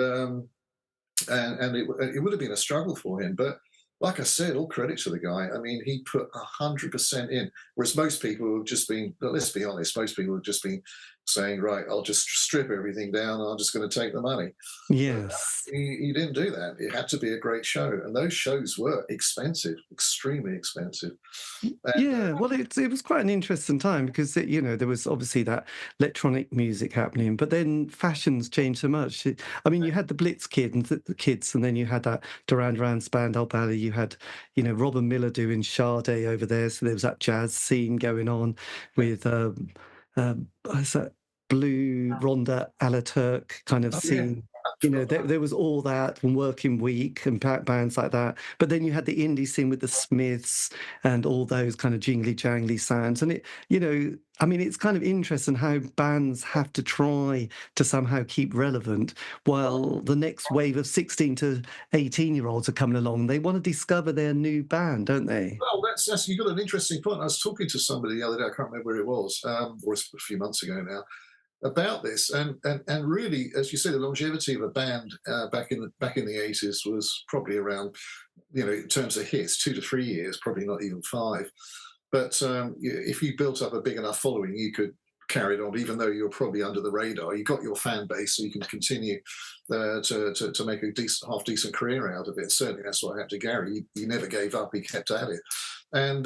it would have been a struggle for him. But like I said, all credit to the guy. I mean, he put 100% in, whereas most people have just been, let's be honest, most people have just been saying, right, I'll just strip everything down. I'm just going to take the money. Yes. He didn't do that. It had to be a great show. And those shows were expensive, extremely expensive. Yeah, well, it was quite an interesting time because, there was obviously that electronic music happening, but then fashions changed so much. I mean, you had the Blitz kids, and then you had that Duran Duran, Spandau Ballet. You had, Robin Miller doing Sade over there. So there was that jazz scene going on with, what's that, Blue Ronda a la Turk kind of scene. Yeah. There was all that and Working Week and bands like that. But then you had the indie scene with the Smiths and all those kind of jingly jangly sounds. And it's kind of interesting how bands have to try to somehow keep relevant while the next wave of 16 to 18-year-olds are coming along. They want to discover their new band, don't they? Well, that's you've got an interesting point. I was talking to somebody the other day, I can't remember where it was, or it's a few months ago now, about this, and really, as you say, the longevity of a band back in the 80s was probably around, in terms of hits, 2 to 3 years, probably not even 5. But if you built up a big enough following, you could carry it on, even though you're probably under the radar. You got your fan base, so you can continue to make a half decent career out of it. Certainly, that's what happened to Gary. He never gave up. He kept at it, and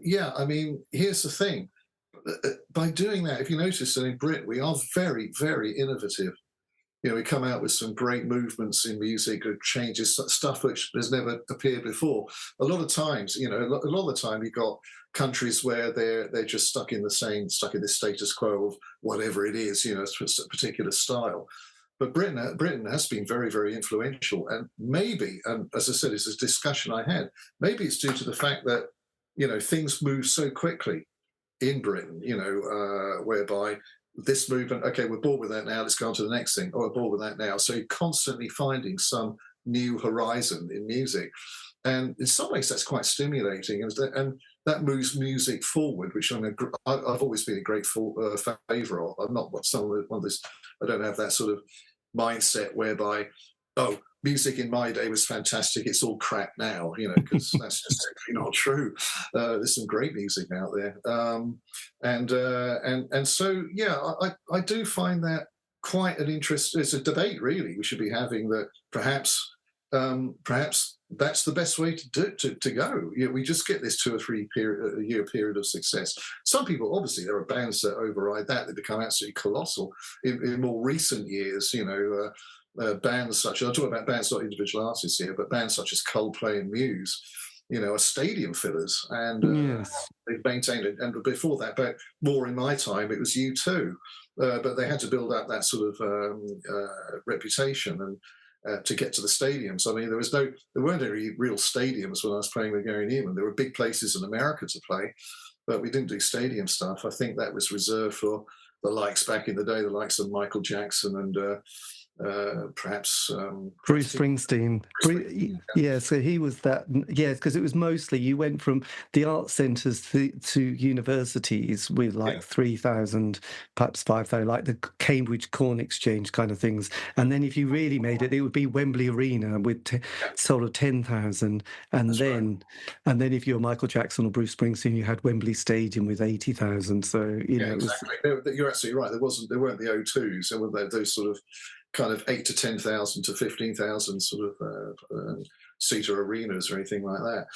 yeah, I mean, here's the thing. By doing that, if you notice that in Britain, we are very, very innovative. We come out with some great movements in music, or changes, stuff which has never appeared before. A lot of times, a lot of the time, you've got countries where they're just stuck in this status quo of whatever it is, it's a particular style. But Britain has been very, very influential, and maybe, and as I said, it's a discussion I had. Maybe it's due to the fact that things move so quickly in Britain, whereby this movement, okay, we're bored with that now, let's go on to the next thing. Oh, we're bored with that now. So you're constantly finding some new horizon in music. And in some ways, that's quite stimulating. And that moves music forward, which I've always been a great favour of. I'm not one of this, I don't have that sort of mindset whereby, oh, music in my day was fantastic, it's all crap now, because that's just simply not true. There's some great music out there, and so I do find that quite an interest. It's a debate really we should be having, that perhaps that's the best way to go. We just get this 2 or 3 year period of success. Some people, obviously, there are bands that override that; they become absolutely colossal in more recent years. Bands such, I'm talking about bands, not individual artists here, but bands such as Coldplay and Muse, are stadium fillers, and they've maintained it. And before that, but more in my time, it was U2, but they had to build up that sort of reputation and to get to the stadiums. I mean, there weren't any real stadiums when I was playing with Gary Numan. There were big places in America to play, but we didn't do stadium stuff. I think that was reserved for the likes back in the day, the likes of Michael Jackson and perhaps Bruce Springsteen. Yeah, so he was that. Yeah, because it was mostly, you went from the art centres to universities with 3,000, perhaps 5,000, like the Cambridge Corn Exchange kind of things. And then if you really made it, it would be Wembley Arena with sort of 10,000. And then if you're Michael Jackson or Bruce Springsteen, you had Wembley Stadium with 80,000. So exactly. You're absolutely right. There weren't the O2s. There were those sort of kind of 8 to 10,000 to 15,000 sort of seater arenas or anything like that.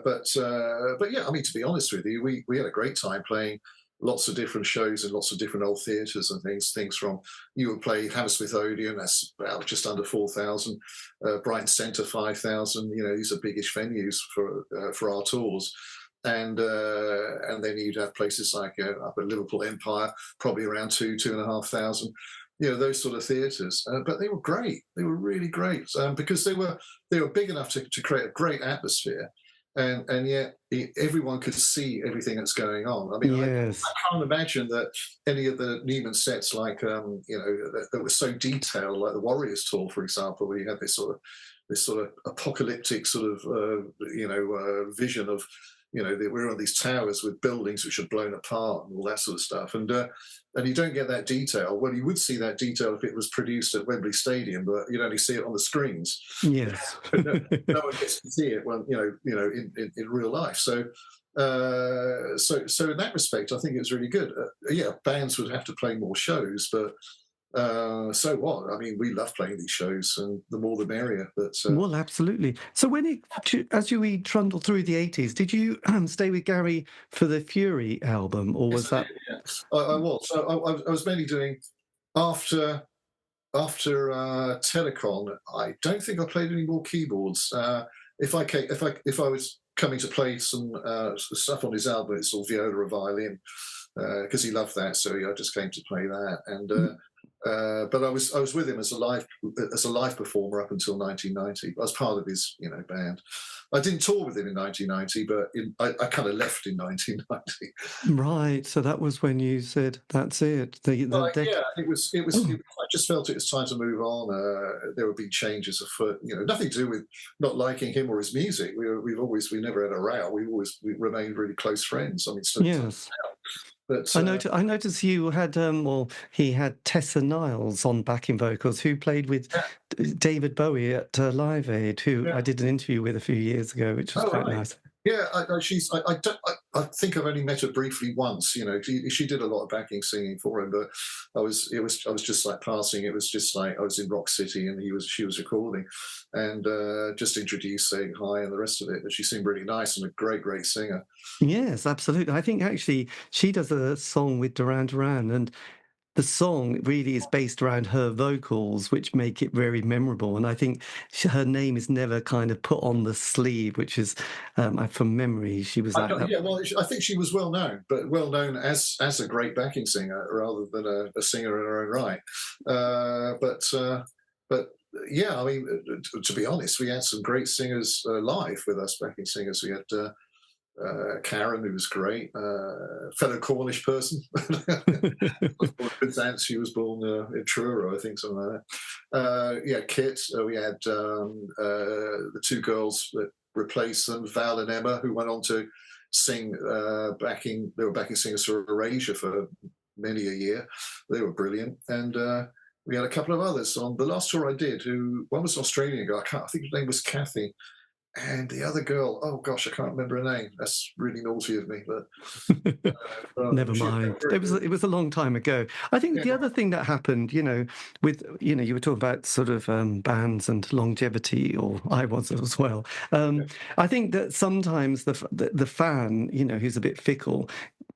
But yeah, I mean, to be honest with you, we had a great time playing lots of different shows in lots of different old theatres and things from, you would play Hammersmith Odeon, that's about just under 4,000, Brighton Centre 5,000. These are biggish venues for our tours. And then you'd have places like up at Liverpool Empire, probably around 2,500. Those sort of theatres, but they were great. They were really great because they were big enough to create a great atmosphere, and yet everyone could see everything that's going on. I mean, I can't imagine that any of the Numan sets, like that were so detailed, like the Warriors tour, for example, where you had this sort of apocalyptic sort of vision of we're on these towers with buildings which are blown apart and all that sort of stuff. And you don't get that detail. Well, you would see that detail if it was produced at Wembley Stadium, but you'd only see it on the screens. Yes. no one gets to see it when, in real life. So in that respect, I think it was really good. Bands would have to play more shows, but so what? I mean, we love playing these shows, and the more the merrier. But well, absolutely. So as we trundled through the 80s, did you stay with Gary for the Fury album, or was that? Yeah. I was. So I was mainly doing after Telecon. I don't think I played any more keyboards. If I was coming to play some stuff on his album, it's all viola or violin, because he loved that. So I just came to play that, and. But I was with him as a live performer up until 1990. I was part of his band. I didn't tour with him in 1990, but I kind of left in 1990. Right. So that was when you said that's it. It was. I just felt it was time to move on. There would be changes afoot. Nothing to do with not liking him or his music. We never had a row. We remained really close friends. I mean, still yes. But, I noticed you had he had Tessa Niles on backing vocals, who played with David Bowie at Live Aid, who I did an interview with a few years ago, which was quite nice. Yeah, I think I've only met her briefly once. She did a lot of backing singing for him, but I was just like passing. It was just like I was in Rock City and she was recording, and just introduced, saying hi and the rest of it. But she seemed really nice and a great singer. Yes, absolutely. I think actually she does a song with Duran Duran, and the song really is based around her vocals, which make it very memorable. And I think her name is never kind of put on the sleeve, which is, from memory, she was like that. Yeah, well, I think she was well known, but well known as a great backing singer rather than a singer in her own right. But yeah, I mean, to be honest, we had some great singers live with us, backing singers. We had Karen, who was great, fellow Cornish person. She was born in Truro, I think, something like that. Yeah, Kit. We had the two girls that replaced them, Val and Emma, who went on to sing backing. They were backing singers for Erasure for many a year. They were brilliant, and we had a couple of others on the last tour I did. One was an Australian girl. I think her name was Kathy. And the other girl, oh gosh, I can't remember her name. That's really naughty of me, but never mind. It was a long time ago. I think the other thing that happened, you were talking about sort of bands and longevity, or I was as well. I think that sometimes the fan, who's a bit fickle,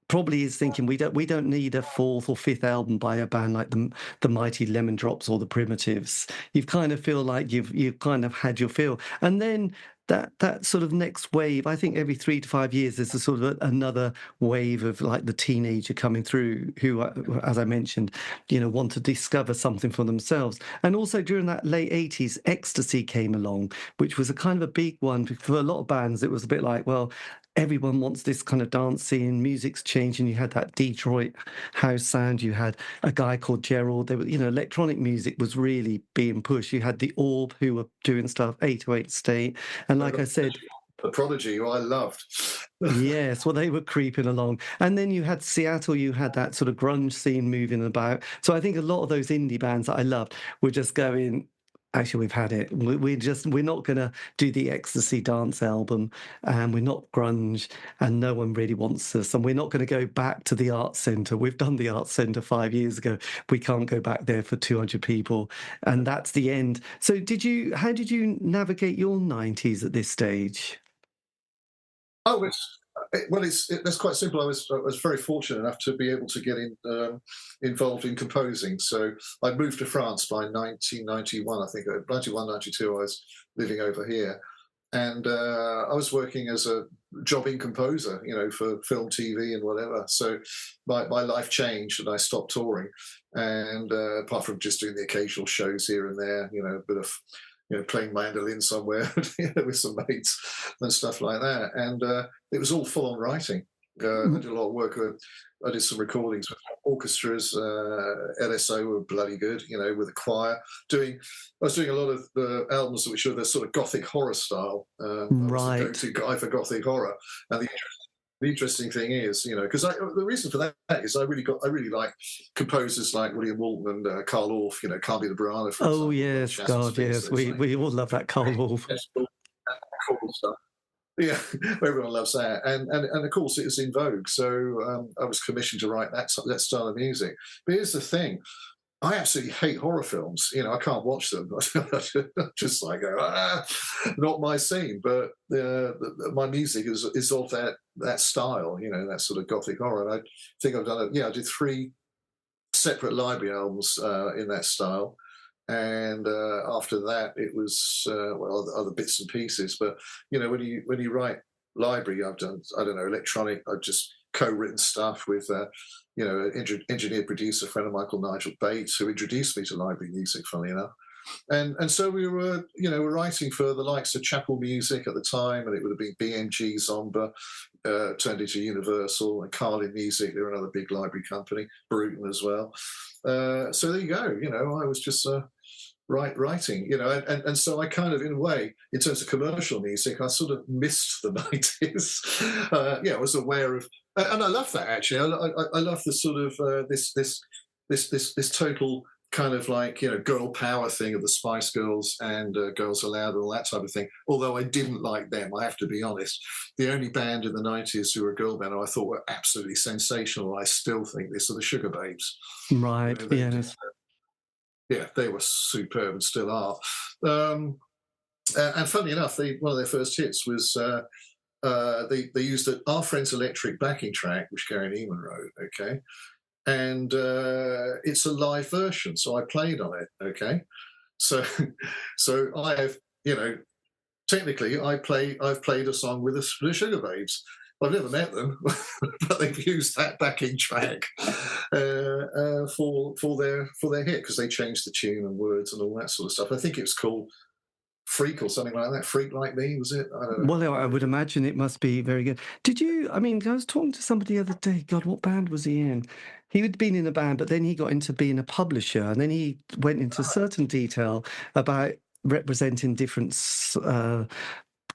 probably is thinking we don't need a fourth or fifth album by a band like the Mighty Lemon Drops or the Primitives. You kind of feel like you've kind of had your fill, and then that sort of next wave, I think every 3 to 5 years there's a sort of another wave of like the teenager coming through who, as I mentioned, want to discover something for themselves. And also during that late 80s, ecstasy came along, which was a kind of a big one for a lot of bands. It was a bit like, well, everyone wants this kind of dancing, music's changing. You had that Detroit house sound. You had a guy called Gerald. There was, electronic music was really being pushed. You had the Orb, who were doing stuff, 808 State. And like I said, the Prodigy, who I loved. Yes, well, they were creeping along. And then you had Seattle, you had that sort of grunge scene moving about. So I think a lot of those indie bands that I loved were just going, actually, we've had it. We're not going to do the Ecstasy Dance album, and we're not grunge, and no one really wants us. And we're not going to go back to the Arts Centre. We've done the Arts Centre 5 years ago. We can't go back there for 200 people, and that's the end. So how did you navigate your 90s at this stage? Oh, that's quite simple. I was very fortunate enough to be able to get involved in composing. So I moved to France by 1991, I think, 91, 92. I was living over here, and I was working as a jobbing composer, for film, TV, and whatever. So my life changed, and I stopped touring. And apart from just doing the occasional shows here and there, a bit of playing mandolin somewhere with some mates and stuff like that. And it was all full on writing. I did a lot of work. I did some recordings with orchestras. LSO were bloody good, with a choir. I was doing a lot of the albums which were the sort of gothic horror style. Right. I was the go-to guy for gothic horror. And the interesting thing is, because the reason for that is I really like composers like William Walton and Carl Orff, Can't Be the Brana, for example. Oh, yes, God, yes. We all love that Carl Orff. Cool stuff. Yeah, everyone loves that, and of course it was in vogue. So I was commissioned to write that style of music. But here's the thing: I absolutely hate horror films. I can't watch them. Just like not my scene. But my music is of that style. That sort of gothic horror. And I think I've done I did 3 separate library albums in that style. And after that, it was other bits and pieces. But when you write library, I've done electronic. I've just co-written stuff with engineer producer friend of mine called Nigel Bates, who introduced me to library music, funnily enough. And so we were writing for the likes of Chapel Music at the time, and it would have been BMG, Zomba, turned into Universal, and Carlin Music. They were another big library company, Bruton as well. So there you go. I was just writing, and so I kind of, in a way, in terms of commercial music, I sort of missed the 90s. I was aware of, and I love that actually. I love the sort of this total kind of like girl power thing of the Spice Girls and Girls Aloud and all that type of thing. Although I didn't like them, I have to be honest. The only band in the 90s who were a girl band who I thought were absolutely sensational, I still think this, are the Sugar Babes. Right. Yes. Yeah, they were superb and still are. And funnily enough, one of their first hits was they used Our Friends Electric backing track, which Gary Numan wrote. Okay, and it's a live version, so I played on it. Okay, so so I have, technically I've played a song with the Sugar Babes. I've never met them, but they've used that backing track for their hit, because they changed the tune and words and all that sort of stuff. I think it was called Freak or something like that. Freak Like Me, was it? I don't know. Well, I would imagine it must be very good. Did you? I mean, I was talking to somebody the other day. God, what band was he in? He had been in a band, but then he got into being a publisher, and then he went into certain detail about representing different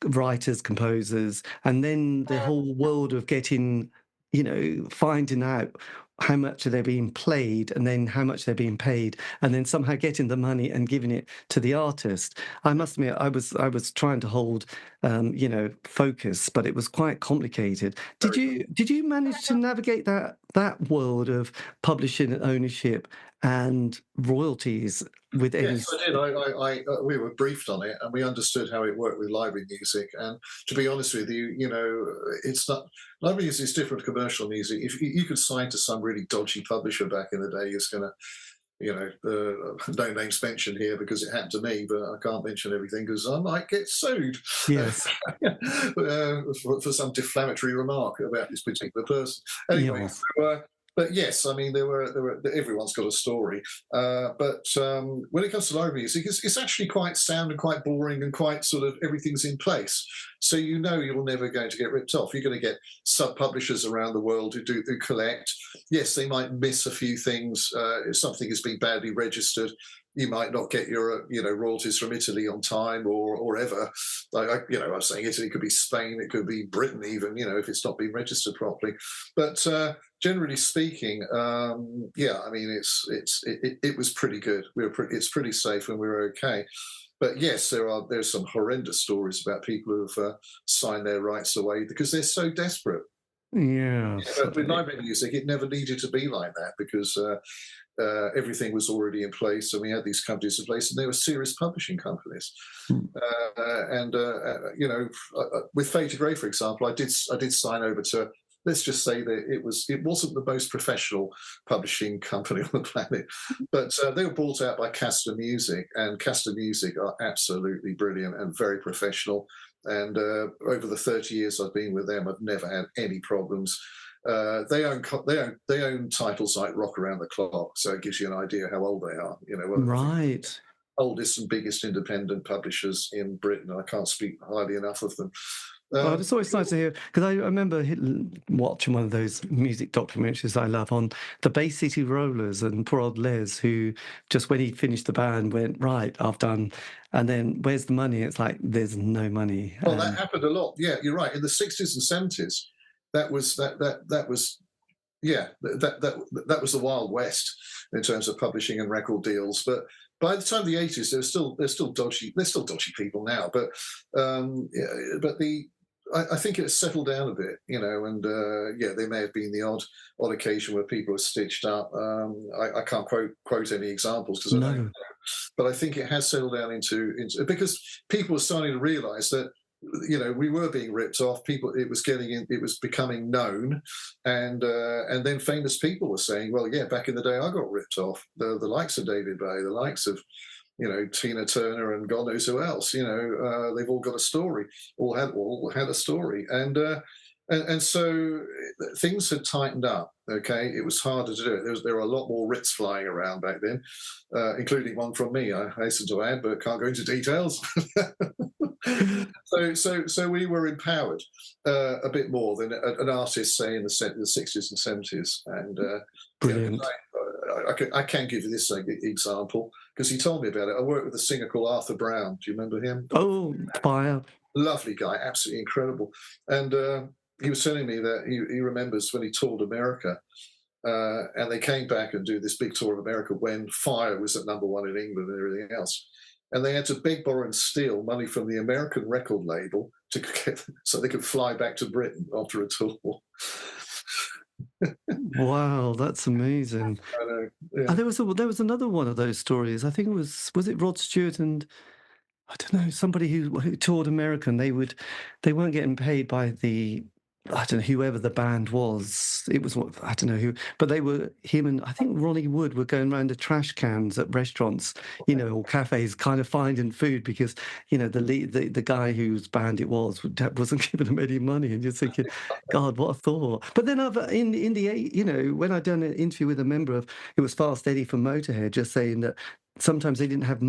writers, composers, and then the whole world of getting, finding out how much they're being played and then how much they're being paid, and then somehow getting the money and giving it to the artist. I must admit, I was trying to hold, focus, but it was quite complicated. Did you manage to navigate that world of publishing and ownership and royalties with any? Yes, I did. We were briefed on it, and we understood how it worked with library music. And to be honest with you, it's not, library music is different to commercial music. If you could sign to some really dodgy publisher back in the day, who's going to, no names mentioned here because it happened to me, but I can't mention everything because I might get sued. Yes. For some defamatory remark about this particular person. Anyway, Yes. but yes, I mean, there were. Everyone's got a story, but when it comes to library music, it's actually quite sound and quite boring and quite sort of everything's in place. So you're never going to get ripped off. You're going to get sub-publishers around the world who collect. Yes, they might miss a few things. If something has been badly registered, you might not get your royalties from Italy on time or ever. I was saying Italy, could be Spain, it could be Britain even, if it's not been registered properly. But generally speaking, I mean, it was pretty good. It's pretty safe and we were okay. But yes, there's some horrendous stories about people who've signed their rights away because they're so desperate. Yeah. But with library music, it never needed to be like that because everything was already in place, and we had these companies in place, and they were serious publishing companies. With Fade to Grey, for example, I did sign over to. Let's just say that it wasn't the most professional publishing company on the planet, but they were bought out by Castor Music, and Castor Music are absolutely brilliant and very professional. And over the 30 years I've been with them, I've never had any problems. They own titles like Rock Around the Clock, so it gives you an idea how old they are. Right. Oldest and biggest independent publishers in Britain. I can't speak highly enough of them. Well, it's always nice to hear, because I remember watching one of those music documentaries I love on the Bay City Rollers and poor old Les, who just when he finished the band went, right, I've done, and then where's the money? It's like, there's no money. Well, that happened a lot. Yeah, you're right. In the 60s and 70s, that was the Wild West in terms of publishing and record deals. But by the time of the 80s, there's still dodgy people now. But I think it's settled down a bit, and there may have been the odd occasion where people are stitched up. I can't quote any examples because I don't know. But I think it has settled down into because people are starting to realise that we were being ripped off. It was becoming known, and then famous people were saying, well, yeah, back in the day I got ripped off. The likes of David Bowie, the likes of Tina Turner and God knows who else. They've all got a story, all had a story, and so things had tightened up. Okay, it was harder to do it. There were a lot more writs flying around back then, including one from me. I hasten to add, but can't go into details. So we were empowered a bit more than an artist, say in the 60s and 70s, and brilliant. I can give you this example because he told me about it. I worked with a singer called Arthur Brown. Do you remember him? Oh, fire! Lovely guy, absolutely incredible. And he was telling me that he remembers when he toured America, and they came back and do this big tour of America when Fire was at #1 in England and everything else. And they had to beg, borrow, and steal money from the American record label so they could fly back to Britain after a tour. Wow, that's amazing. I know, yeah. And there was another one of those stories. I think it was it Rod Stewart and I don't know, somebody who toured America, and they weren't getting paid by I don't know, whoever the band was, I don't know who, but him and I think Ronnie Wood were going around the trash cans at restaurants, or cafes, kind of finding food because, the guy whose band it wasn't giving them any money, and you're thinking, God, what a thought. But then when I done an interview with a member of, it was Fast Eddie from Motorhead, just saying that sometimes they didn't have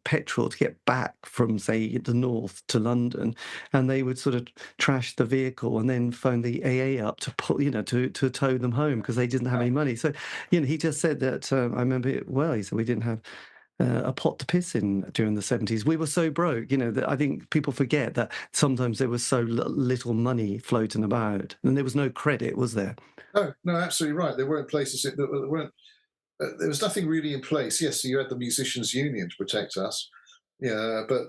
petrol to get back from, say, the north to London, and they would sort of trash the vehicle and then phone the AA up to pull, to tow them home because they didn't have any money. So, he just said that, I remember it well, he said we didn't have a pot to piss in during the 70s. We were so broke, that I think people forget that sometimes there was so little money floating about, and there was no credit, was there? No, absolutely right. There weren't places that weren't. There was nothing really in place. Yes, you had the musicians' union to protect us. Yeah, but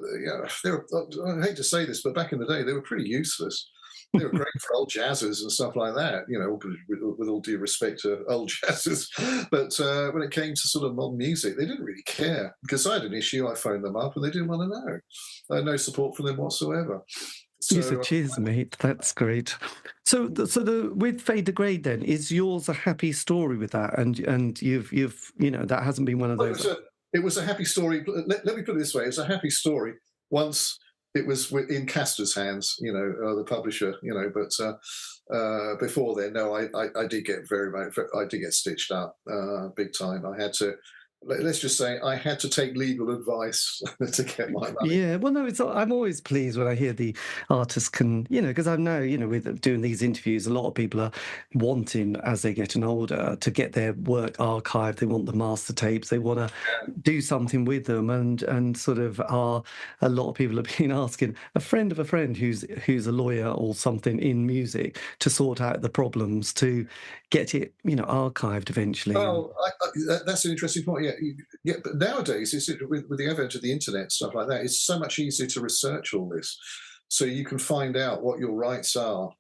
I hate to say this, but back in the day, they were pretty useless. They were great for old jazzers and stuff like that, with all due respect to old jazzers. But when it came to sort of modern music, they didn't really care. Because I had an issue, I phoned them up and they didn't want to know. I had no support from them whatsoever. You said, cheers, mate. That's great. So with Fade to Grey, then, is yours a happy story with that? And you've that hasn't been one of those. It was a happy story. Let me put it this way: it was a happy story once it was in Castor's hands, the publisher, But before then, no, I did get I did get stitched up big time. I had to. Let's just say I had to take legal advice to get my money. Yeah, well, no, I'm always pleased when I hear the artists can, because I know, with doing these interviews, a lot of people are wanting, as they're getting older, to get their work archived. They want the master tapes. They want to do something with them, and sort of a lot of people have been asking a friend of a friend who's a lawyer or something in music to sort out the problems to get it, archived eventually. Oh, that's an interesting point. Yeah. But nowadays, with the advent of the internet and stuff like that, it's so much easier to research all this. So you can find out what your rights are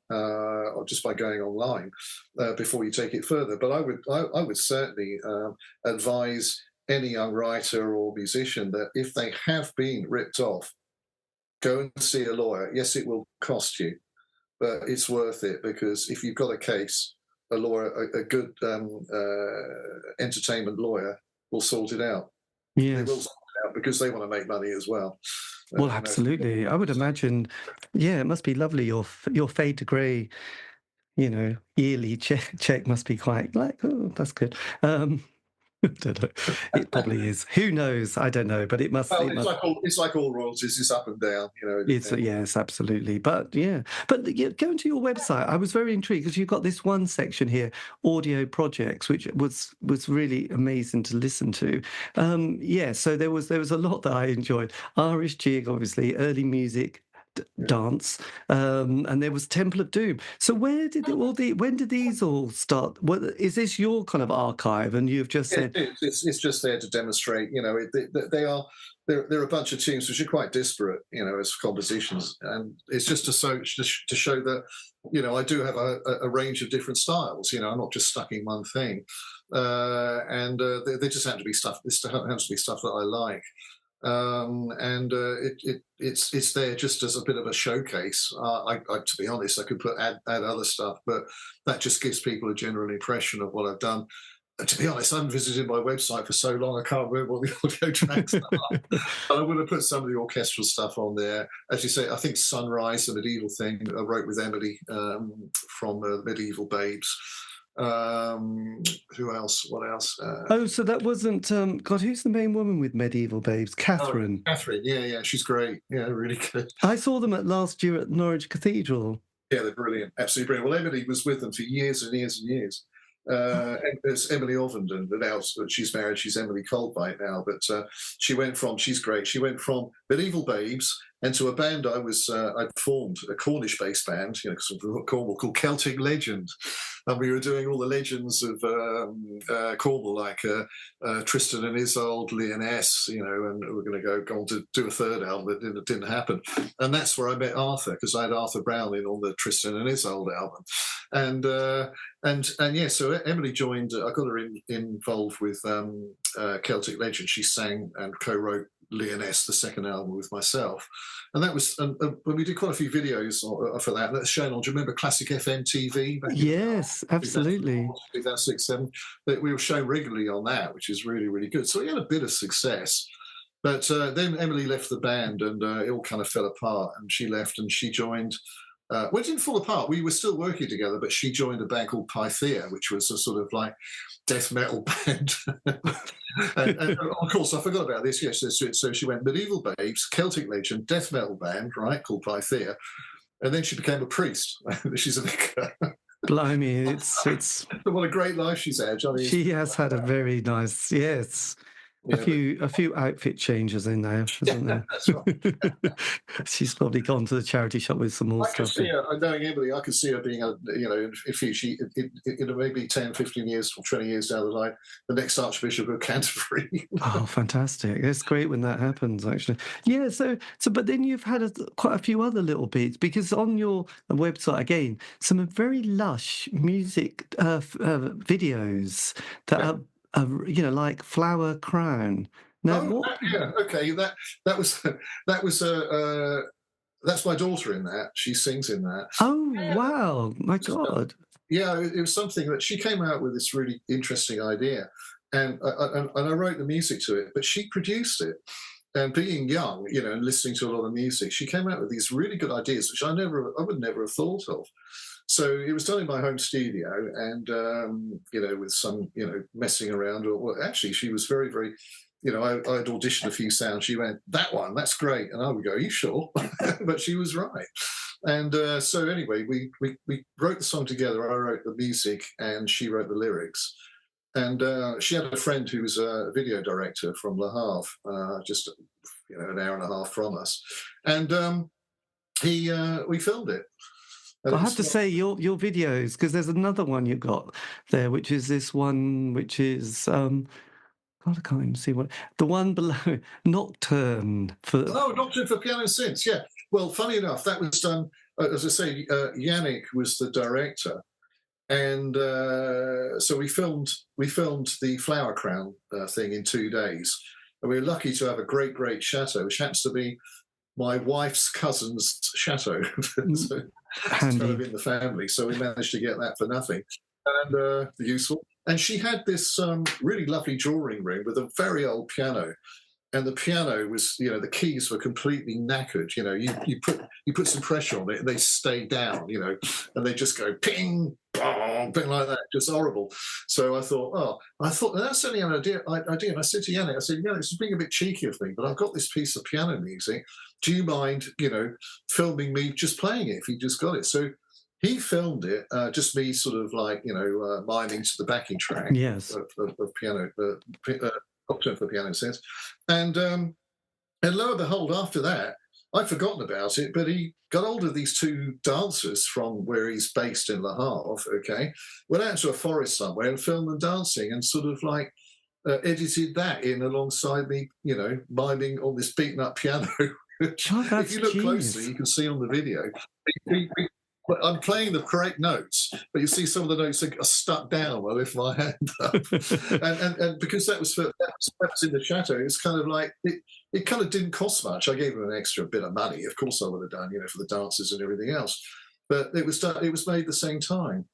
just by going online before you take it further. But I would certainly advise any young writer or musician that if they have been ripped off, go and see a lawyer. Yes, it will cost you, but it's worth it, because if you've got a case, a lawyer, a good entertainment lawyer, will sort it out. Yes. They will sort it out because they want to make money as well. Well, absolutely. I would imagine, it must be lovely. Your Fade to Grey, yearly check must be quite like, oh, that's good. I don't know. It probably is. Who knows? I don't know, but it must. Well, it's like all royalties. It's up and down. Yes, absolutely. But going to your website, I was very intrigued because you've got this one section here, audio projects, which was really amazing to listen to. So there was a lot that I enjoyed. Irish jig, obviously, early music. Dance, and there was Temple of Doom. So when did these all start? Is this your kind of archive? And you've just said it's just there to demonstrate. They're a bunch of tunes which are quite disparate, as compositions, and it's just to show that I do have a range of different styles. I'm not just stuck in one thing, and they just have to be stuff. This has to be stuff that I like. It's there just as a bit of a showcase. I to be honest, I could add other stuff, but that just gives people a general impression of what I've done. To be honest, I haven't visited my website for so long, I can't remember what the audio tracks are. But I would have put some of the orchestral stuff on there. As you say, I think Sunrise, the medieval thing, I wrote with Emily from Medieval Babes. Who else? What else? So that wasn't God. Who's the main woman with Medieval Babes? Catherine. Catherine. Yeah, she's great. Yeah, really good. I saw them last year at Norwich Cathedral. Yeah, they're brilliant. Absolutely brilliant. Well, Emily was with them for years and years and years. It's Emily Ovenden, but now she's married. She's Emily Coldbite now, but she's great. She went from Medieval Babes into a band I'd formed, a Cornish-based band, Cornwall, called Celtic Legend. And we were doing all the legends of Cornwall, like Tristan and Isolde, Lyonesse, and we were going to go on to do a third album, but it didn't happen. And that's where I met Arthur, because I had Arthur Brown in on the Tristan and Isolde album. And so Emily joined. I got her involved with Celtic Legend. She sang and co-wrote Leoness, the second album with myself, and that was and we did quite a few videos for that. That's shown on. Do you remember Classic FM TV? Back Yes, absolutely. 2006, 2007. That we were shown regularly on that, which is really, really good. So we had a bit of success. But then Emily left the band, and it all kind of fell apart. And she left, and she joined. Well, it didn't fall apart. We were still working together, but she joined a band called Pythia, which was a sort of like death metal band. and of course, I forgot about this. Yes, so she went Medieval Babes, Celtic Legend, death metal band, right, called Pythia, and then she became a priest. She's a vicar. Blimey, it's what a great life she's had. Johnny. She has had a very nice, yes. A few outfit changes in there, hasn't there? That's right. She's probably gone to the charity shop with some more stuff. I can see her, knowing Emily, I can see her being, maybe 10, 15 years or 20 years down the line, the next Archbishop of Canterbury. Oh, fantastic. It's great when that happens, actually. Yeah, so but then you've had quite a few other little bits, because on your website, again, some very lush music videos that are, like Flower Crown. Now, that was that's my daughter in that. She sings in that. Oh, wow. My God. It was something that she came out with, this really interesting idea. And I wrote the music to it, but she produced it. And being young, and listening to a lot of music, she came out with these really good ideas, which I would never have thought of. So it was done in my home studio, and with some messing around. Actually, she was very, very. I'd auditioned a few sounds. She went, "That one, that's great," and I would go, "Are you sure?" But she was right. And so anyway, we wrote the song together. I wrote the music, and she wrote the lyrics. And she had a friend who was a video director from Le Havre, just an hour and a half from us, and we filmed it. I have to say, your videos, because there's another one you got there, which is this one, which is God, I can't even see what the one below, Nocturne for. Oh, Nocturne for piano and synths. Yeah. Well, funny enough, that was done. As I say, Yannick was the director. And so we filmed the Flower Crown thing in 2 days, and we were lucky to have a great chateau, which happens to be my wife's cousin's chateau, so kind of in the family. So we managed to get that for nothing, and useful. And she had this really lovely drawing room with a very old piano. And the piano was, the keys were completely knackered. You put some pressure on it, and they stay down. And they just go ping, bong, ping like that, just horrible. So I thought that's only an idea. And I said to Yannick, Yannick, it's being a bit cheeky of me, but I've got this piece of piano music. Do you mind, filming me just playing it if you just got it? So he filmed it, just me sort of like, miming to the backing track of piano. Nocturne for piano and synths, and lo and behold, after that, I'd forgotten about it, but he got hold of these two dancers from where he's based in Le Havre, went out into a forest somewhere and filmed them dancing, and sort of like edited that in alongside me, miming on this beaten up piano. Which, if you look closely, you can see on the video. I'm playing the correct notes, but you see some of the notes are stuck down. I lift my hand up, and because that was in the chateau, it's kind of like it kind of didn't cost much. I gave them an extra bit of money. Of course, I would have done, for the dancers and everything else. But it was done. It was made the same time,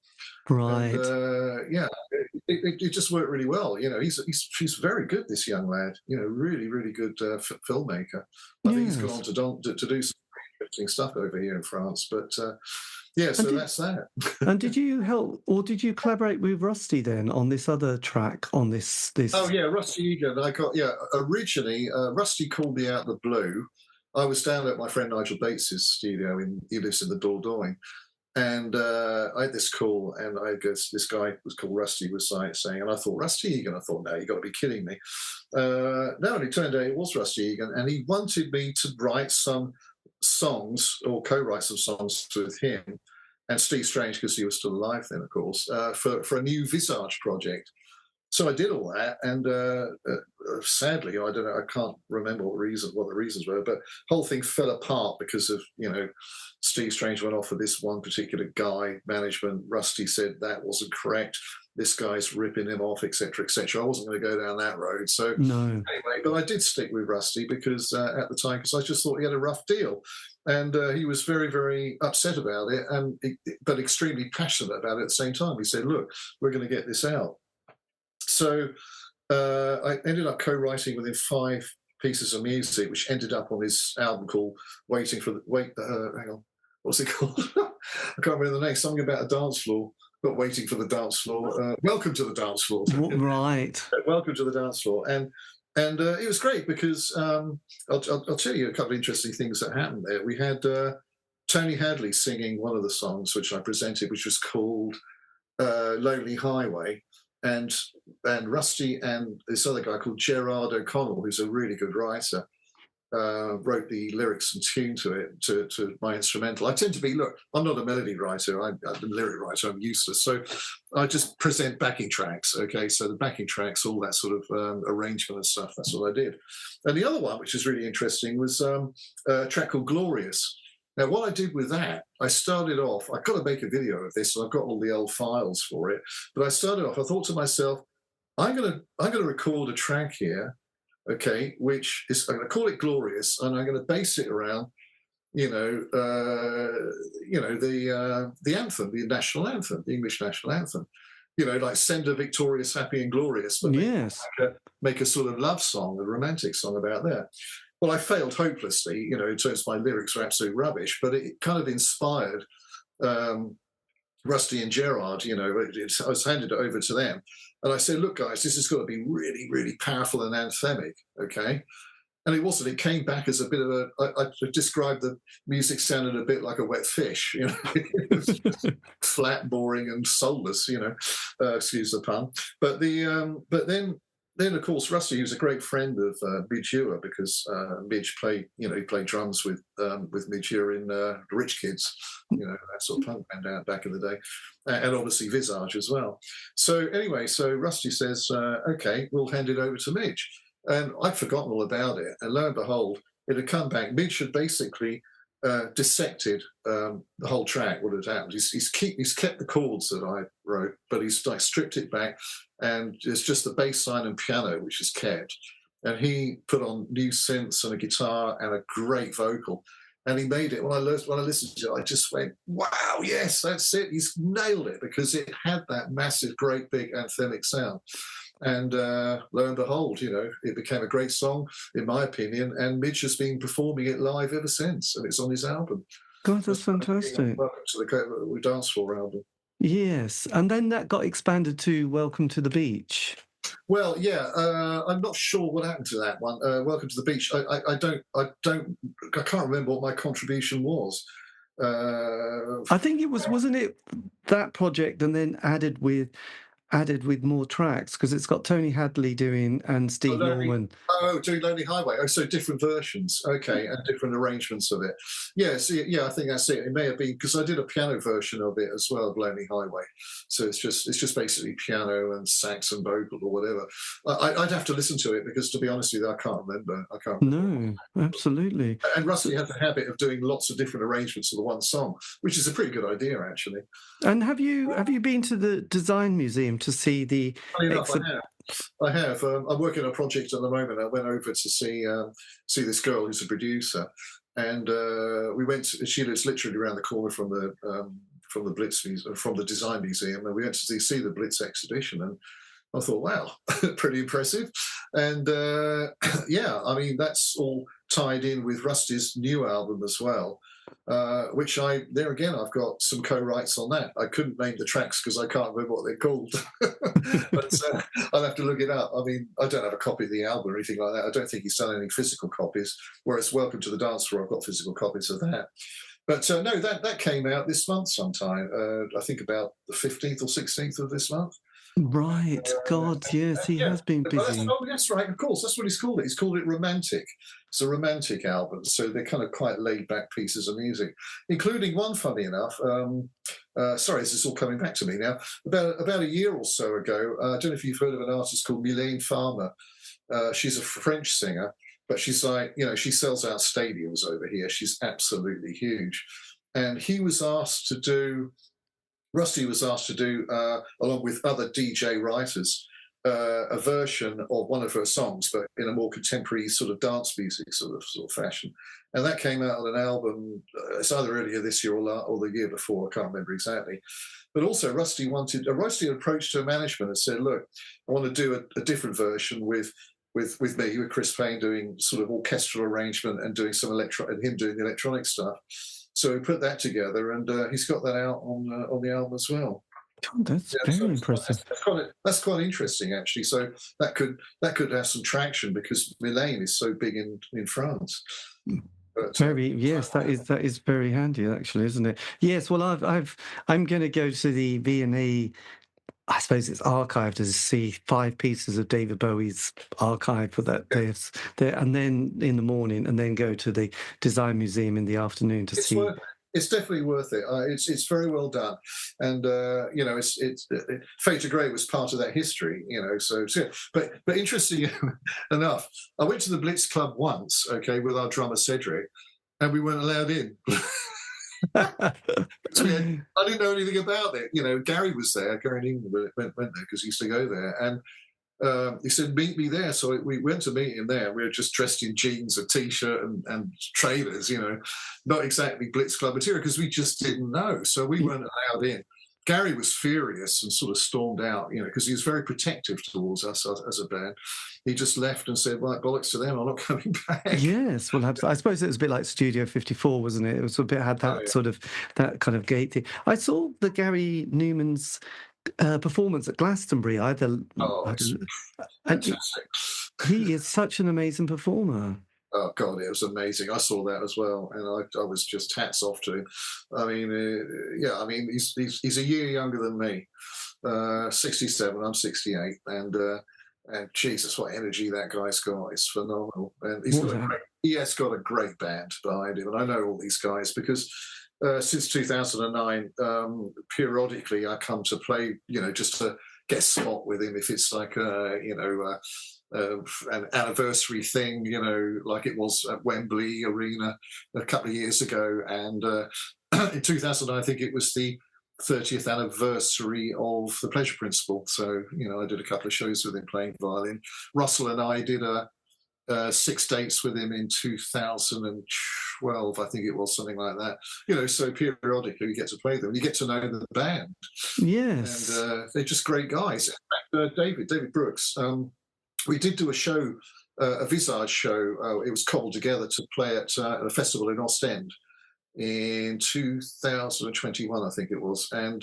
right? And, it just worked really well. He's very good. This young lad, really, really good filmmaker. I think he's gone on to do some interesting stuff over here in France, but. So that's that. And did you help, or did you collaborate with Rusty then on this other track on this? Oh yeah, Rusty Egan. Originally, Rusty called me out of the blue. I was down at my friend Nigel Bates's studio. He lives in the Dordogne, and I had this call, and I guess this guy was called Rusty was saying, and I thought Rusty Egan. I thought, no, you got to be kidding me. No, and it turned out it was Rusty Egan, and he wanted me to write some songs or co-write some songs with him and Steve Strange, because he was still alive then, of course, for a new Visage project. So I did all that, and sadly, I don't know, I can't remember what the reasons were, but the whole thing fell apart because of, Steve Strange went off with this one particular guy, management. Rusty said that wasn't correct. This guy's ripping him off, etc., etc. I wasn't going to go down that road. So No. anyway, but I did stick with Rusty because at the time, because I just thought he had a rough deal, and he was very, very upset about it, but extremely passionate about it at the same time. He said, "Look, we're going to get this out." So I ended up co-writing with him 5 pieces of music, which ended up on his album called "Waiting for the hang on, what's it called? I can't remember the name. Something about a dance floor. Not waiting for the dance floor. Welcome to the dance floor. Right. Welcome to the dance floor. And it was great because I'll tell you a couple of interesting things that happened there. We had Tony Hadley singing one of the songs which I presented, which was called "Lonely Highway." And Rusty and this other guy called Gerard O'Connell, who's a really good writer, wrote the lyrics and tune to it, to my instrumental. I tend to be, I'm not a melody writer, I'm a lyric writer, I'm useless. So I just present backing tracks, okay? So the backing tracks, all that sort of arrangement and stuff, that's what I did. And the other one, which is really interesting, was a track called Glorious. Now, what I did with that, I started off, I've got to make a video of this, and I've got all the old files for it, but I started off, I thought to myself, I'm going to record a track here, okay, which is, I'm going to call it Glorious, and I'm going to base it around, the anthem, the national anthem, the English national anthem. Like "Send her victorious, happy and glorious," but yes, make a sort of love song, a romantic song about that. Well, I failed hopelessly, in terms of my lyrics were absolute rubbish, but it kind of inspired Rusty and Gerard, I was handed it over to them. And I said, "Look, guys, this has got to be really, really powerful and anthemic, okay?" And it wasn't. It came back as a bit of I described the music sounded a bit like a wet fish, It was flat, boring and soulless, excuse the pun. But then, of course, Rusty, who's a great friend of Midge Ure, because Midge played drums with Midge Ure in the Rich Kids, that sort of punk band out back in the day, and obviously Visage as well. So anyway, Rusty says, "Okay, we'll hand it over to Midge," and I'd forgotten all about it. And lo and behold, it had come back. Midge had basically dissected the whole track. What had happened? He's kept the chords that I wrote, but he's like stripped it back, and it's just the bass line and piano which is kept. And he put on new synths and a guitar and a great vocal. And he made it. When I listened to it, I just went, "Wow, yes, that's it. He's nailed it," because it had that massive, great, big anthemic sound. And lo and behold, it became a great song, in my opinion, and Midge has been performing it live ever since, and it's on his album. God, that's fantastic. Welcome to the Dance Floor album. Yes, and then that got expanded to Welcome to the Beach. Well, yeah, I'm not sure what happened to that one. Welcome to the Beach. I can't remember what my contribution was. I think it was, wasn't it that project, and then added with more tracks, because it's got Tony Hadley doing and Steve Norman. Doing Lonely Highway. Oh, so different versions. Okay, and different arrangements of it. Yes, I think that's it. It may have been because I did a piano version of it as well, of Lonely Highway. So it's just basically piano and sax and vocal or whatever. I'd have to listen to it because, to be honest with you, I can't remember. No, absolutely. And Rusty had the habit of doing lots of different arrangements of the one song, which is a pretty good idea, actually. And have you been to the Design Museum to see the? I have. I'm working on a project at the moment. I went over to see this girl who's a producer, and we went. She lives literally around the corner from the Blitz Museum, from the Design Museum, and we went to see the Blitz exhibition. And I thought, wow, pretty impressive. And I mean, that's all tied in with Rusty's new album as well. Which I've got some co-writes on that. I couldn't name the tracks because I can't remember what they're called, but I'll have to look it up. I mean, I don't have a copy of the album or anything like that. I don't think he's done any physical copies, whereas Welcome to the Dance Floor, I've got physical copies of that. But no, that came out this month sometime, I think about the 15th or 16th of this month. Right. God, yes, he Yeah, has been but busy. that's right. Of course, that's what he's called it. He's called it romantic. It's a romantic album, so they're kind of quite laid back pieces of music, including one. Funny enough, sorry, this is all coming back to me now. About a year or so ago, I don't know if you've heard of an artist called Mylène Farmer. She's a French singer, but she's like, she sells out stadiums over here. She's absolutely huge, and Rusty was asked to do, along with other DJ writers, a version of one of her songs, but in a more contemporary sort of dance music sort of fashion. And that came out on an album. It's either earlier this year or the year before. I can't remember exactly. But also, Rusty approached her management and said, "Look, I want to do a different version with me, with Chris Payne doing sort of orchestral arrangement and doing some and him doing the electronic stuff." So we put that together, and he's got that out on the album as well. God, that's very impressive. That's quite interesting, actually. So that could have some traction because Mylène is so big in France. But, yes, that is very handy, actually, isn't it? Yes. Well, I'm going to go to the V&A. I suppose it's archived to see 5 pieces of David Bowie's archive for that day, and then in the morning, and then go to the Design Museum in the afternoon to see. It's definitely worth it. It's very well done, and Fade to Grey was part of that history. So but interesting enough, I went to the Blitz Club once, with our drummer Cedric, and we weren't allowed in. I didn't know anything about it. Gary was there. Gary Numan went there because he used to go there, and he said, "Meet me there." So we went to meet him there. We were just dressed in jeans, a t-shirt, and trainers. Not exactly Blitz Club material because we just didn't know. So we weren't allowed in. Gary was furious and sort of stormed out, because he was very protective towards us as a band. He just left and said, "Right, bollocks to them, I'm not coming back." Yes, well, I suppose it was a bit like Studio 54, wasn't it? It was had that sort of, that kind of gate thing. I saw the Gary Numan's performance at Glastonbury. Fantastic. He is such an amazing performer. Oh God, it was amazing. I saw that as well, and I was just hats off to him. I mean, he's a year younger than me. 67, I'm 68, and Jesus, what energy that guy's got! It's phenomenal, and he has got a great band behind him. And I know all these guys because since 2009, periodically I come to play, just to guest spot with him if it's like an anniversary thing, like it was at Wembley Arena a couple of years ago. And in 2009, I think it was the 30th anniversary of The Pleasure Principle. So, I did a couple of shows with him playing violin. Russell and I did 6 dates with him in 2012, I think it was, something like that. So periodically you get to play them and you get to know the band. Yes. And they're just great guys. In fact, David Brooks, we did do a show, a Visage show. It was cobbled together to play at a festival in Ostend in 2021, I think it was. And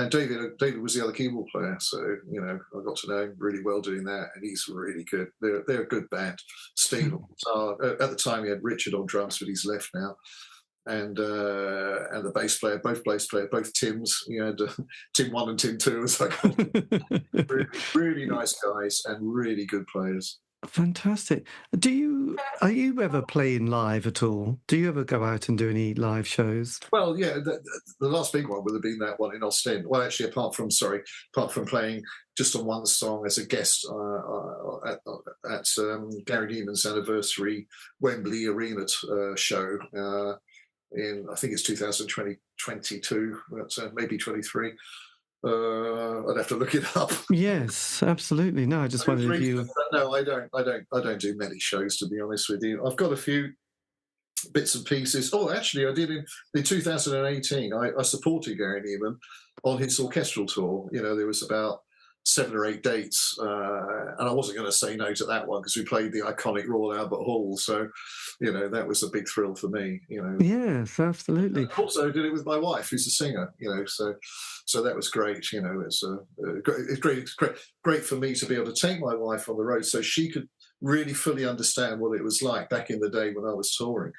David was the other keyboard player, so I got to know him really well doing that, and he's really good. They're a good band. Steve on guitar. At the time, he had Richard on drums, but he's left now. And the bass player, both Tims. You had Tim 1 and Tim 2, as I call them. really nice guys and really good players. Fantastic. Are you ever playing live at all? Do you ever go out and do any live shows? Well, yeah, the last big one would have been that one in Ostend. Well, actually, apart from playing just on one song as a guest at Gary Numan's anniversary Wembley Arena show in, I think it's 2022, maybe 23. I'd have to look it up. Yes, absolutely. No, I just wondered if you. No, I don't do many shows, to be honest with you. I've got a few bits and pieces. Oh, actually, I did in 2018. I supported Gary Numan on his orchestral tour. There was about 7 or 8 dates, and I wasn't going to say no to that one because we played the iconic Royal Albert Hall. So, that was a big thrill for me. Yes, absolutely. I also did it with my wife, who's a singer. So that was great. It's great for me to be able to take my wife on the road so she could really fully understand what it was like back in the day when I was touring.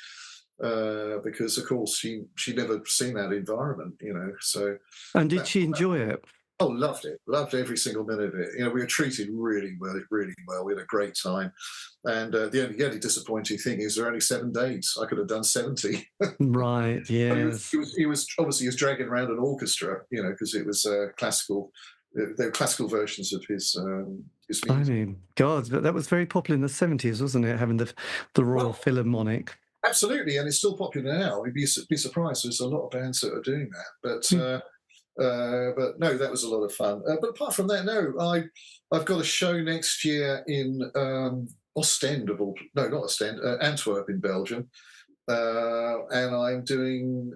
Because of course she never seen that environment. So. And did she enjoy it? Oh, loved it. Loved every single minute of it. You know, we were treated really well, really well. We had a great time. And the only disappointing thing is there are only 7 days. I could have done 70. Right, But yes. he was obviously he was dragging around an orchestra, you know, because it was classical. They were classical versions of his I music. mean, God, but that was very popular in the 70s, wasn't it? Having the Royal Well, Philharmonic. absolutely, and it's still popular now. You'd be surprised. There's a lot of bands that are doing that, but no, that was a lot of fun. But apart from that, no, I've got a show next year in Ostend no, not Ostend, Antwerp in Belgium, and I'm doing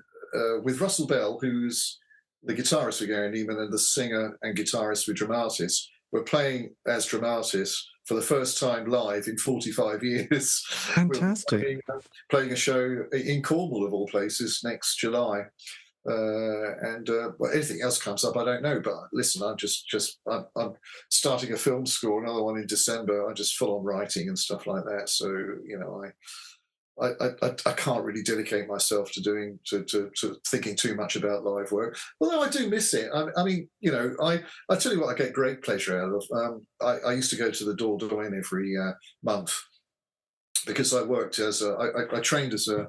with Russell Bell, who's the guitarist for Gary Numan and the singer and guitarist for Dramatis. We're playing as Dramatis for the first time live in 45 years. Fantastic. We're playing a show in Cornwall, of all places, next July. Well, anything else comes up, I don't know. But listen, I'm starting a film school, another one in December. I'm just full on writing and stuff like that. So you know, I can't really dedicate myself to thinking too much about live work. Although I do miss it. I mean, you know, I tell you what, I get great pleasure out of. I used to go to the Dordogne every month, because I worked I trained as a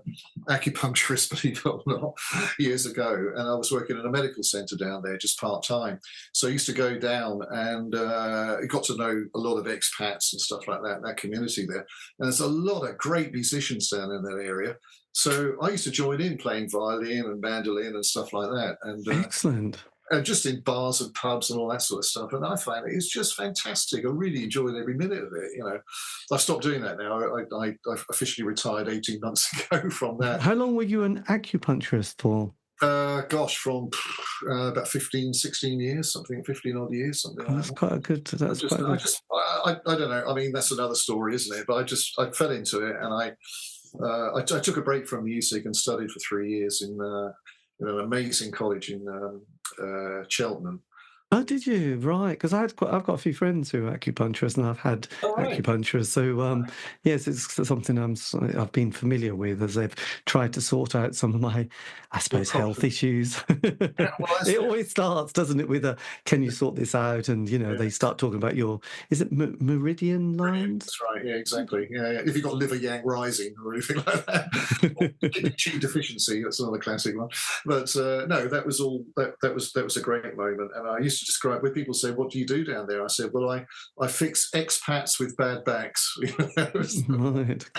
acupuncturist, believe it or not, years ago, and I was working in a medical centre down there just part time. So I used to go down and got to know a lot of expats and stuff like that community there. And there's a lot of great musicians down in that area. So I used to join in playing violin and mandolin and stuff like that. Excellent. And just in bars and pubs and all that sort of stuff. And I find it's just fantastic. I really enjoyed every minute of it. You know, I've stopped doing that now. I officially retired 18 months ago from that. How long were you an acupuncturist for? Gosh, from about 15, 16 years, 15 odd years, something like That's that. quite a good. That's quite good. I don't know. I mean, that's another story, isn't it? But I fell into it, and I took a break from music and studied for 3 years in an amazing college in Cheltenham. Oh, did you? Right, because I've got a few friends who are acupuncturists, and I've had acupuncturists. So yes, it's something I've been familiar with as they've tried to sort out some of my, I suppose, health issues. It always starts, doesn't it, with a can you sort this out? And you know, they start talking about is it meridian lines? That's right. Yeah, exactly. Yeah. If you've got liver yang rising or anything like that, or kidney G deficiency, that's another classic one. But no, that was all. That was a great moment, and I used to describe when people say, "What do you do down there?" I said, "Well, I fix expats with bad backs." Right.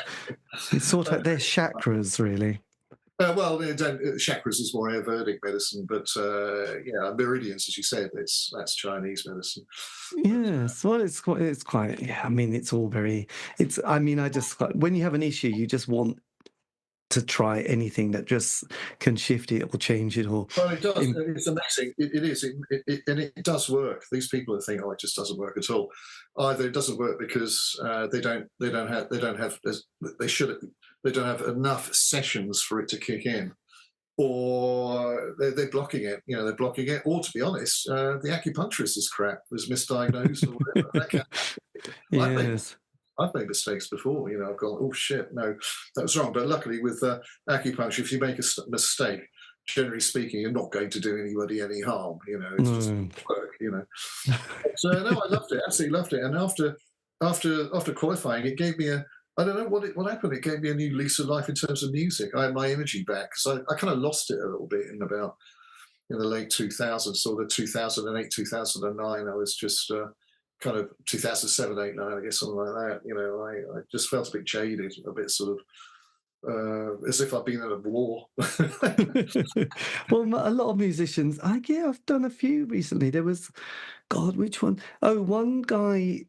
You sort out their chakras, really. Well, chakras is more Ayurvedic medicine, but meridians, as you said, that's Chinese medicine. Yes, well, it's quite. Yeah, I mean, it's all very. I mean, when you have an issue, you just want to try anything that just can shift it or change it or. Well, it does. It's amazing. It is, and it does work. These people that think, "Oh, it just doesn't work at all." Either it doesn't work because they don't have enough sessions for it to kick in, or they're blocking it. You know, they're blocking it. Or to be honest, the acupuncturist is crap. Was misdiagnosed or whatever. Yes. I've made mistakes before. You know, I've gone, oh shit, no, that was wrong. But luckily, with acupuncture, if you make a mistake, generally speaking, you're not going to do anybody any harm. You know, it's just work. You know. So no, I loved it. Absolutely loved it. And after qualifying, it gave me I don't know what happened. It gave me a new lease of life in terms of music. I had my energy back because I kind of lost it a little bit in the late 2000s, sort of 2008, 2009. I was just kind of 2007, 8, 9, I guess, something like that. You know, I just felt a bit jaded, a bit sort of as if I'd been in a war. Well, a lot of musicians. I've done a few recently. There was, God, which one? Oh, one guy,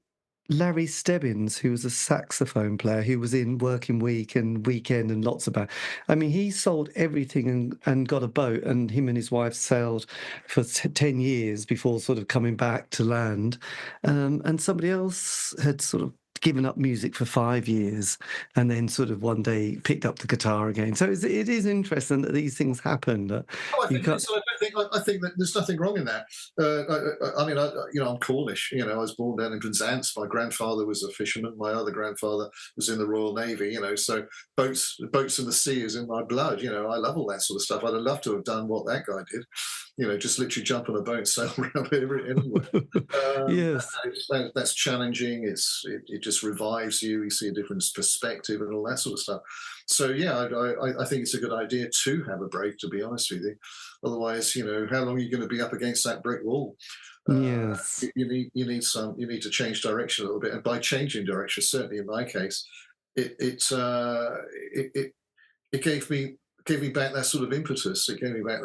Larry Stebbins, who was a saxophone player, who was in Working Week and Weekend and lots of bands. I mean, he sold everything and got a boat, and him and his wife sailed for 10 years before sort of coming back to land. And somebody else had sort of given up music for 5 years and then sort of one day picked up the guitar again. So it is interesting that these things happen. I I think that there's nothing wrong in that. I mean, I'm Cornish. I was born down in Penzance. My grandfather was a fisherman. My other grandfather was in the Royal Navy. So boats in the sea is in my blood. I love all that sort of stuff. I'd have loved to have done what that guy did. Just literally jump on a boat and sail around anywhere. Yes, that's challenging. It just revives you. You see a different perspective and all that sort of stuff. So yeah, I think it's a good idea to have a break. To be honest with you, otherwise, how long are you going to be up against that brick wall? yes, You need to change direction a little bit, and by changing direction, certainly in my case, it gave me back that sort of impetus. It gave me back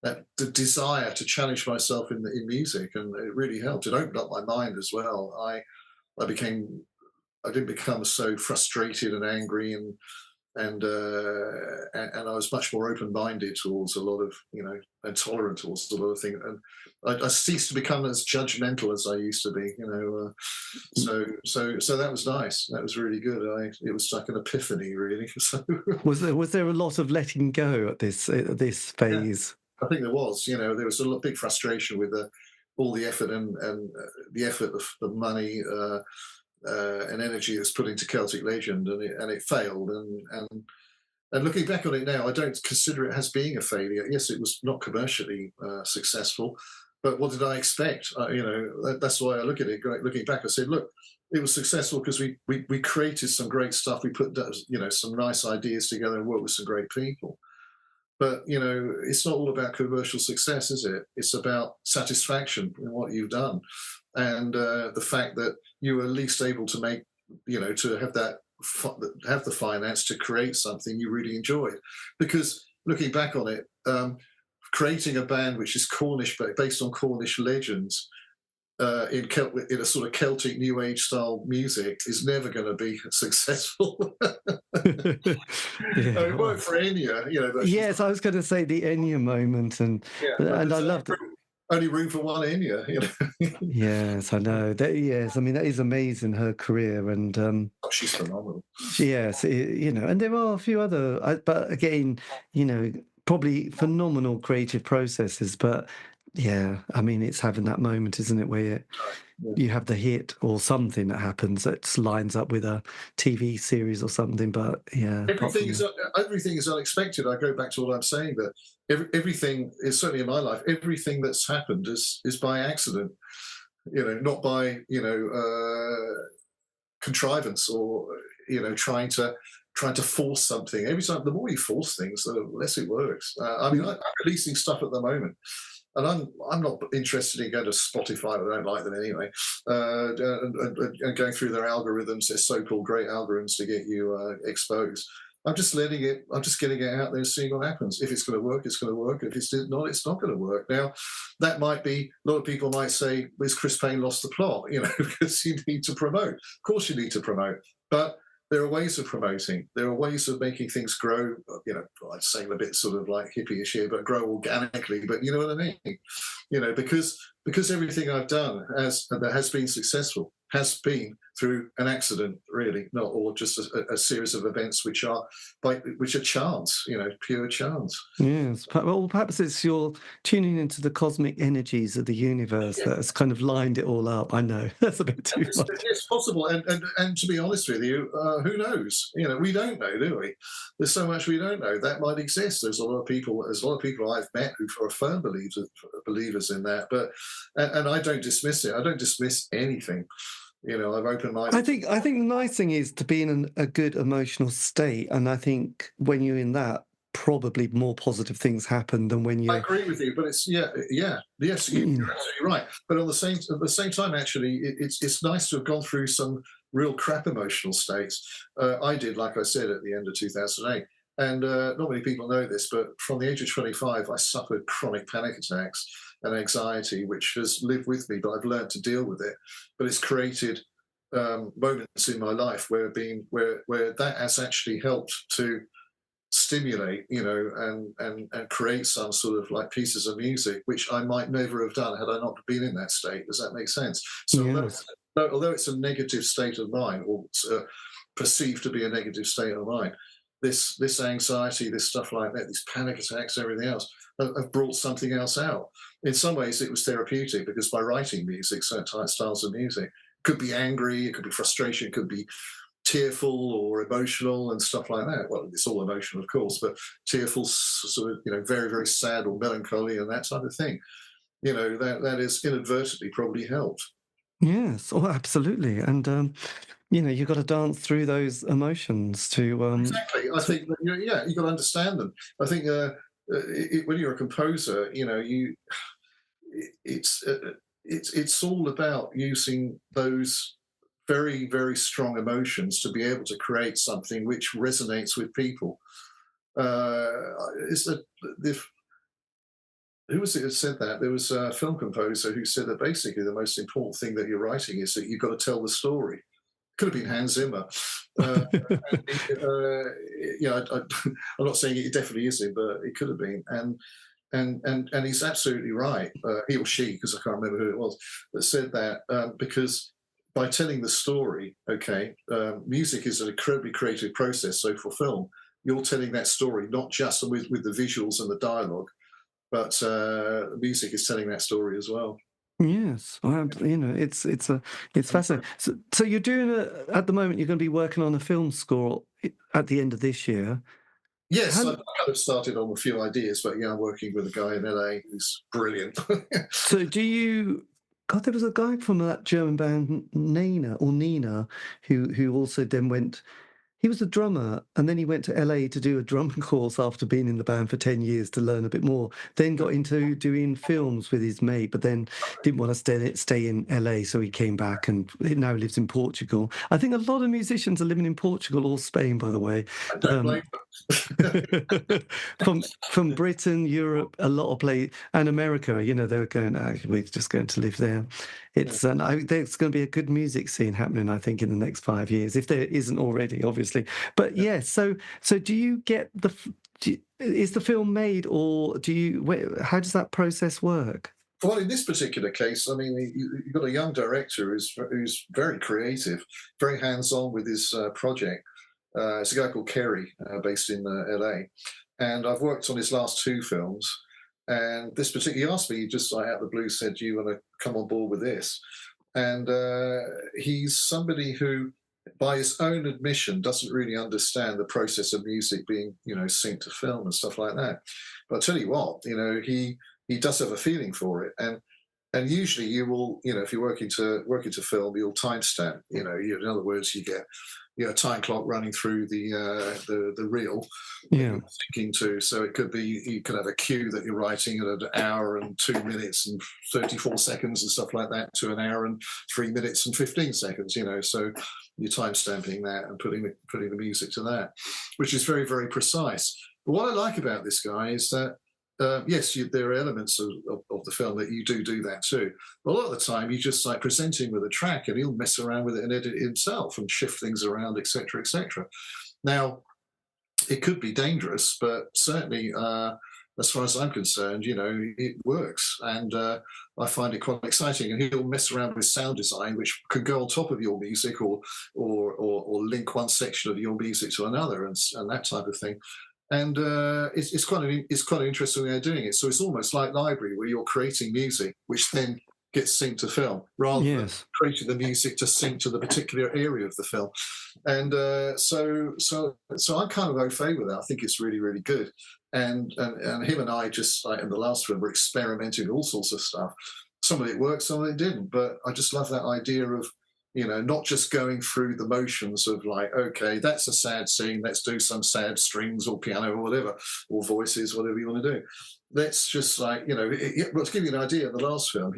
that the desire to challenge myself in music, and it really helped. It opened up my mind as well. I didn't become so frustrated and angry, and I was much more open-minded towards a lot of, and tolerant towards a lot of things. And I ceased to become as judgmental as I used to be, So that was nice. That was really good. It was like an epiphany, really. So was there a lot of letting go at this phase? Yeah, I think there was. There was a big frustration with all the effort and the effort of the money. And energy that's put into Celtic Legend, and it failed. And looking back on it now, I don't consider it as being a failure. Yes, it was not commercially successful, but what did I expect? That's why I look at it. Looking back, I said, look, it was successful because we created some great stuff. We put some nice ideas together and worked with some great people. But it's not all about commercial success, is it? It's about satisfaction in what you've done, and the fact that you were at least able to make, to have have the finance to create something you really enjoyed. Because looking back on it, creating a band which is Cornish, but based on Cornish legends, in a sort of Celtic New Age style music is never going to be successful. It worked for Enya, but yes, I was going to say the Enya moment, and I loved it. Only room for one Enya, Yes, I know. Yes, I mean that is amazing, her career, and she's phenomenal. Yes, and there are a few other, but again, probably phenomenal creative processes, but. Yeah, I mean, it's having that moment, isn't it, where you have the hit or something that happens that lines up with a TV series or something. But yeah, everything is unexpected. I go back to what I'm saying, that everything is, certainly in my life, everything that's happened is by accident. Not by contrivance or trying to force something. Every time, the more you force things, the less it works. I'm releasing stuff at the moment. And I'm not interested in going to Spotify. I don't like them anyway. And going through their algorithms, their so-called great algorithms to get you exposed. I'm just getting it out there and seeing what happens. If it's going to work, it's going to work. If it's not, it's not going to work. Now, that might be, a lot of people might say, "Has Chris Payne lost the plot?" Because you need to promote. Of course, you need to promote, but there are ways of promoting. There are ways of making things grow. I'm saying a bit sort of like hippie-ish here, but grow organically. But you know what I mean? Because everything I've done that has been successful has been through an accident, really, not or just a series of events which are chance, pure chance. Yes, well, perhaps it's you're tuning into the cosmic energies of the universe that has kind of lined it all up. I know that's a bit too much. It's possible, and to be honest with you, who knows? We don't know, do we? There's so much we don't know. That might exist. There's a lot of people I've met who are firm believers in that, but and I don't dismiss it. I don't dismiss anything. I'm open-minded. I think the nice thing is to be in a good emotional state, and I think when you're in that, probably more positive things happen than when you. I agree with you, but it's yes, you're absolutely right. But at the same time, actually, it's nice to have gone through some real crap emotional states. I did, like I said, at the end of 2008. And not many people know this, but from the age of 25, I suffered chronic panic attacks and anxiety, which has lived with me, but I've learned to deal with it. But it's created moments in my life where that has actually helped to stimulate, and create some sort of like pieces of music, which I might never have done had I not been in that state. Does that make sense? So yes. although it's a negative state of mind, or perceived to be a negative state of mind, this anxiety, this stuff like that, these panic attacks, everything else, have brought something else out. In some ways, it was therapeutic because by writing music, certain styles of music, it could be angry, it could be frustration, it could be tearful or emotional and stuff like that. Well, it's all emotional, of course, but tearful, sort of, very, very sad or melancholy and that type of thing. That is inadvertently probably helped. Yes, oh, absolutely. And you've got to dance through those emotions to Exactly. I think that, you've got to understand them. I think when you're a composer, it's all about using those very, very strong emotions to be able to create something which resonates with people. Who was it who said that? There was a film composer who said that basically the most important thing that you're writing is that you've got to tell the story. Could have been Hans Zimmer. I'm not saying it definitely isn't, but it could have been. And he's absolutely right. He or she, because I can't remember who it was, that said that because by telling the story, music is an incredibly creative process. So for film, you're telling that story not just with the visuals and the dialogue, but music is telling that story as well. Yes, it's fascinating. So you're doing at the moment. You're going to be working on a film score at the end of this year. Yes, I've kind of started on a few ideas, but I'm working with a guy in LA who's brilliant. So do you? God, there was a guy from that German band Nina who also then went. He was a drummer, and then he went to LA to do a drumming course after being in the band for 10 years to learn a bit more. Then got into doing films with his mate, but then didn't want to stay in LA, so he came back and he now lives in Portugal. I think a lot of musicians are living in Portugal or Spain, by the way. I don't blame them. from Britain, Europe, a lot of and America. They were going, we're just going to live there. There's going to be a good music scene happening, I think, in the next 5 years, if there isn't already, obviously. But yes, so do you get is the film made, or how does that process work? Well, in this particular case, I mean, you've got a young director who's very creative, very hands-on with his project. It's a guy called Kerry, based in LA, and I've worked on his last 2 films. And this particular, he asked me just out of the blue, said, "Do you want to come on board with this?" And he's somebody who, by his own admission, doesn't really understand the process of music being, synced to film and stuff like that. But I'll tell you what, he does have a feeling for it, and usually you will, if you're working to film, you'll timestamp. In other words, you get a time clock running through the reel. Yeah. Thinking to, so it could be you could have a cue that you're writing at an hour and 2 minutes and 34 seconds and stuff like that to an hour and 3 minutes and 15 seconds. So you're time stamping that and putting the music to that, which is very, very precise. But what I like about this guy is that yes, there are elements of the film that you do that too. But a lot of the time, you just like present him with a track, and he'll mess around with it and edit it himself and shift things around, etc., etc. Now, it could be dangerous, but certainly, as far as I'm concerned, it works, and I find it quite exciting. And he'll mess around with sound design, which could go on top of your music, or link one section of your music to another, and that type of thing. And it's quite an interesting way of doing it. So it's almost like library, where you're creating music, which then gets synced to film, rather than creating the music to sync to the particular area of the film. And so I'm kind of au fait with that. I think it's really, really good. And him and I just, like in the last film, were experimenting with all sorts of stuff. Some of it worked, some of it didn't. But I just love that idea of, not just going through the motions of like, okay, that's a sad scene, let's do some sad strings or piano or whatever, or voices, whatever you want to do. Let's just like, well, to give you an idea, in the last film,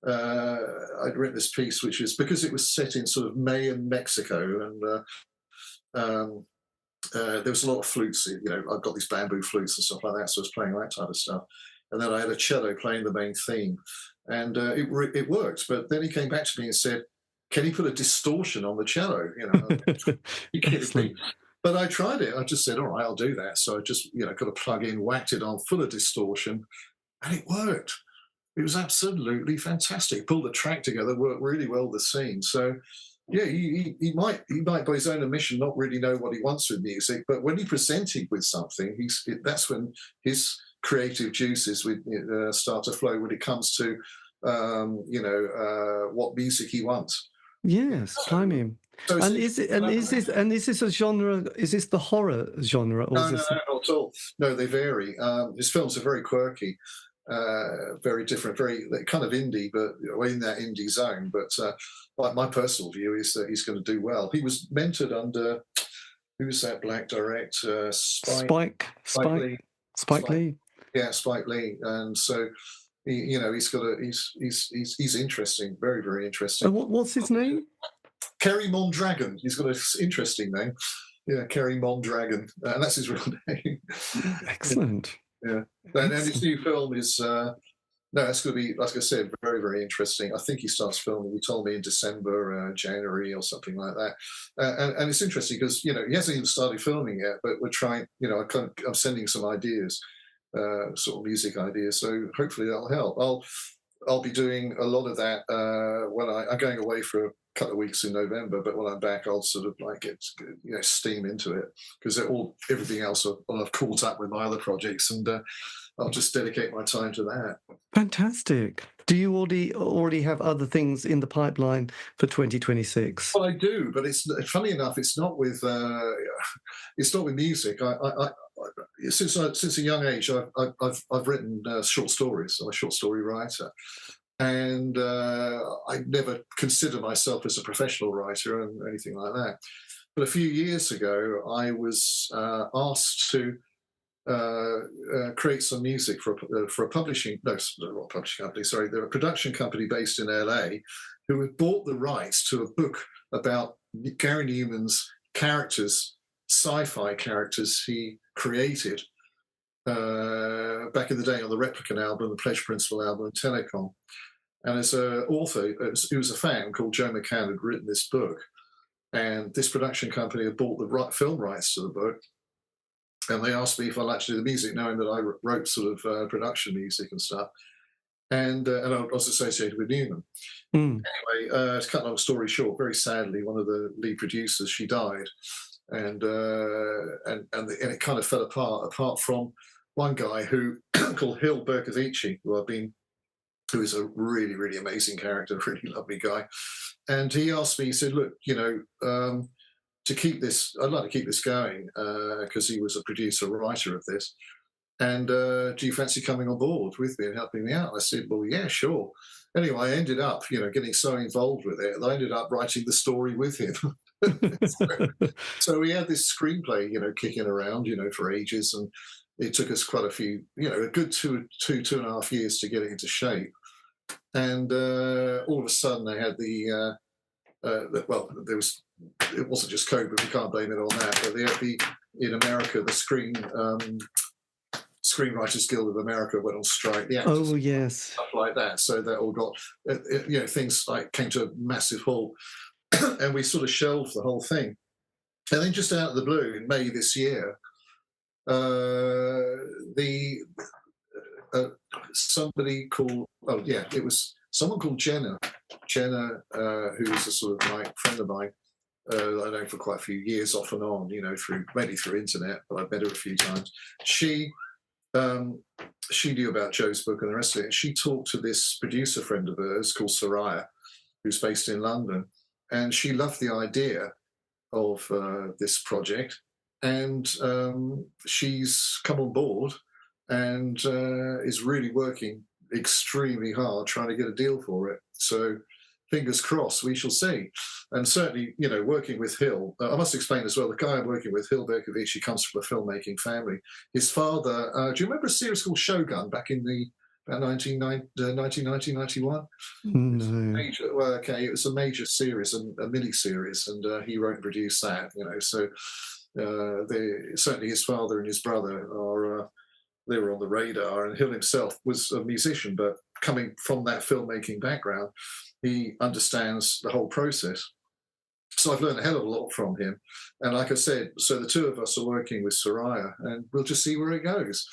I'd written this piece, which is because it was set in sort of Mayan Mexico, and there was a lot of flutes. I've got these bamboo flutes and stuff like that, so I was playing that type of stuff. And then I had a cello playing the main theme, and it worked. But then he came back to me and said, "Can you put a distortion on the cello?" You kidding me? But I tried it. I just said, "All right, I'll do that." So I just, got a plug in, whacked it on full of distortion, and it worked. It was absolutely fantastic. Pulled the track together, worked really well with the scene. So Yeah, he might by his own admission not really know what he wants with music, but when he presented with something, that's when his creative juices would start to flow when it comes to what music he wants. Yes, blimey. So And is this a genre? Is this the horror genre, or no, is no, this? no, not at all. No, they vary. His films are very quirky, very different, very kind of indie, but in that indie zone. But my personal view is that he's going to do well. He was mentored under who's that black director? Spike Lee. Spike Lee. Yeah, Spike Lee, and so he's interesting, very very interesting. What's his name? Kerry Mondragon. He's got an interesting name. Yeah, Kerry Mondragon, and that's his real name. Excellent. Yeah, and his new film is it's going to be, like I said, very very interesting. I think he starts filming. He told me in December, January, or something like that. And it's interesting because he hasn't even started filming yet, but we're trying. I'm sending some ideas, sort of music ideas. So hopefully that'll help. I'll be doing a lot of that when I'm going away for a couple of weeks in November, but when I'm back, I'll sort of like get steam into it because everything else I've caught up with my other projects, and I'll just dedicate my time to that. Fantastic. Do you already have other things in the pipeline for 2026? Well, I do, but it's funny enough. It's not with music. Since a young age, I've written short stories. I'm a short story writer, and I never consider myself as a professional writer and anything like that. But a few years ago, I was asked to create some music for a publishing company. Sorry, they're a production company based in LA, who had bought the rights to a book about Gary Numan's characters, sci-fi characters he created back in the day on the Replicant album, the Pledge Principle album, and Telecom. And as an author, who was a fan called Joe McCann, had written this book, and this production company had bought the film rights to the book. And they asked me if I'd like to do the music, knowing that I wrote sort of production music and stuff. And I was associated with Numan. Anyway, to cut a long story short, very sadly, one of the lead producers, she died. And it kind of fell apart from one guy who called Hill Berkovici, who is a really, really amazing character, really lovely guy. And he asked me, he said, look, to keep this, I'd like to keep this going because he was a producer, writer of this. And do you fancy coming on board with me and helping me out? I said, well, yeah, sure. Anyway, I ended up, getting so involved with it, I ended up writing the story with him. so we had this screenplay, kicking around, for ages. And it took us quite a few, a good two and a half years to get it into shape. And all of a sudden they had it wasn't just COVID, we can't blame it on that, but they had in America, the Screenwriters Guild of America went on strike. The actors, yes. Stuff like that. So that all got, things like came to a massive halt and we sort of shelved the whole thing. And then just out of the blue, in May this year, somebody called, it was someone called Jenna, who was a sort of like friend of mine, I know for quite a few years off and on, mainly through internet, but I've met her a few times. She knew about Joe's book and the rest of it. And she talked to this producer friend of hers called Soraya, who's based in London. And she loved the idea of this project. And she's come on board and is really working extremely hard trying to get a deal for it. So fingers crossed, we shall see. And certainly, working with Hill, I must explain as well, the guy I'm working with, Hill Berkovici, comes from a filmmaking family. His father, do you remember a series called Shogun back in about 1990, 91? No. It was a major series, a mini-series, and he wrote and produced that, so certainly his father and his brother they were on the radar, and Hill himself was a musician, but coming from that filmmaking background, he understands the whole process. So I've learned a hell of a lot from him. And like I said, so the two of us are working with Soraya, and we'll just see where it goes.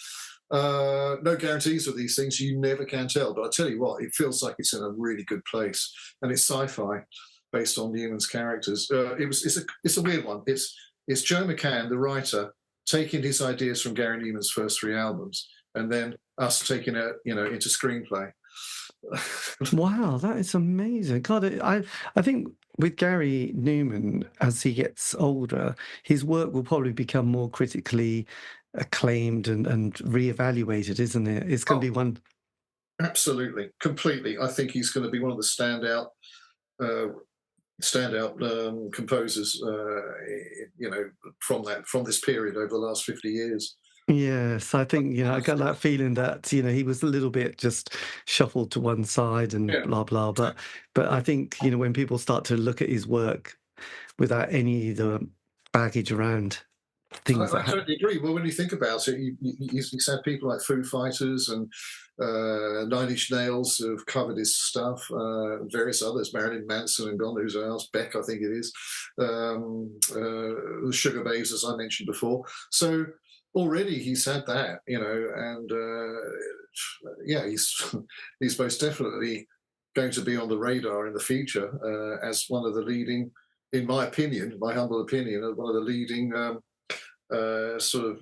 No guarantees with these things. You never can tell. But I tell you what, it feels like it's in a really good place. And it's sci-fi. based on Numan's characters. It's a weird one. It's Joe McCann, the writer, taking his ideas from Gary Numan's first 3 albums, and then us taking it, into screenplay. Wow, that is amazing. God, I think with Gary Numan, as he gets older, his work will probably become more critically acclaimed and reevaluated, isn't it? It's going to be one. Absolutely, completely. I think he's going to be one of the standout composers, from this period over the last 50 years. Yes, I think, I got that feeling that, he was a little bit just shuffled to one side and blah, blah. But I think, when people start to look at his work without any of the baggage around things I totally agree. Well, when you think about it, you had people like Foo Fighters and Nine Inch Nails who've covered his stuff, various others, Marilyn Manson and God knows who else, Beck, I think it is, the Sugar Babes, as I mentioned before. So already he's had that, and he's most definitely going to be on the radar in the future as one of the leading, in my opinion, my humble opinion, one of the leading sort of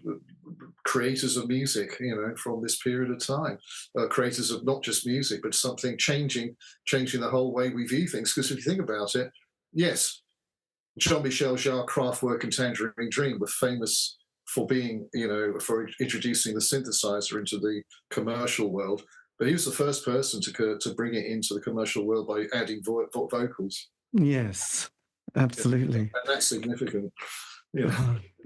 creators of music, from this period of time, creators of not just music, but something changing the whole way we view things. Because if you think about it, yes, Jean-Michel Jarre, Kraftwerk and Tangerine Dream were famous for being, for introducing the synthesizer into the commercial world. But he was the first person to bring it into the commercial world by adding vocals. Yes, absolutely. And that's significant.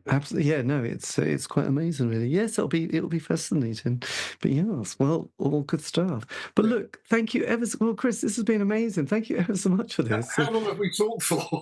Absolutely, yeah. No, it's quite amazing, really. Yes, it'll be fascinating. But yes, well, all good stuff. But look, thank you ever. Well, Chris, this has been amazing. Thank you ever so much for this. How long have we talked for?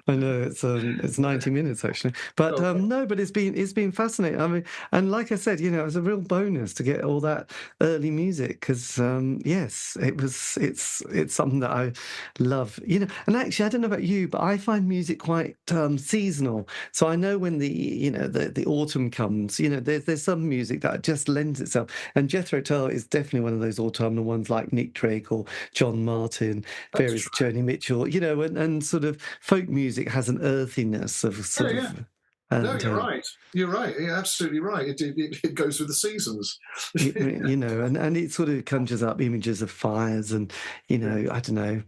I know it's 90 minutes actually, but no, but it's been fascinating. I mean, and like I said, it was a real bonus to get all that early music because yes, it's something that I love. And actually, I don't know about you, but I find music quite seasonal. So I know when the autumn comes, there's some music that just lends itself. And Jethro Tull is definitely one of those autumnal ones, like Nick Drake or John Martin, various Joni Mitchell, and sort of folk music has an earthiness of sort of. And, no, you're right. You're right. You're absolutely right. It goes with the seasons. And it sort of conjures up images of fires and, I don't know.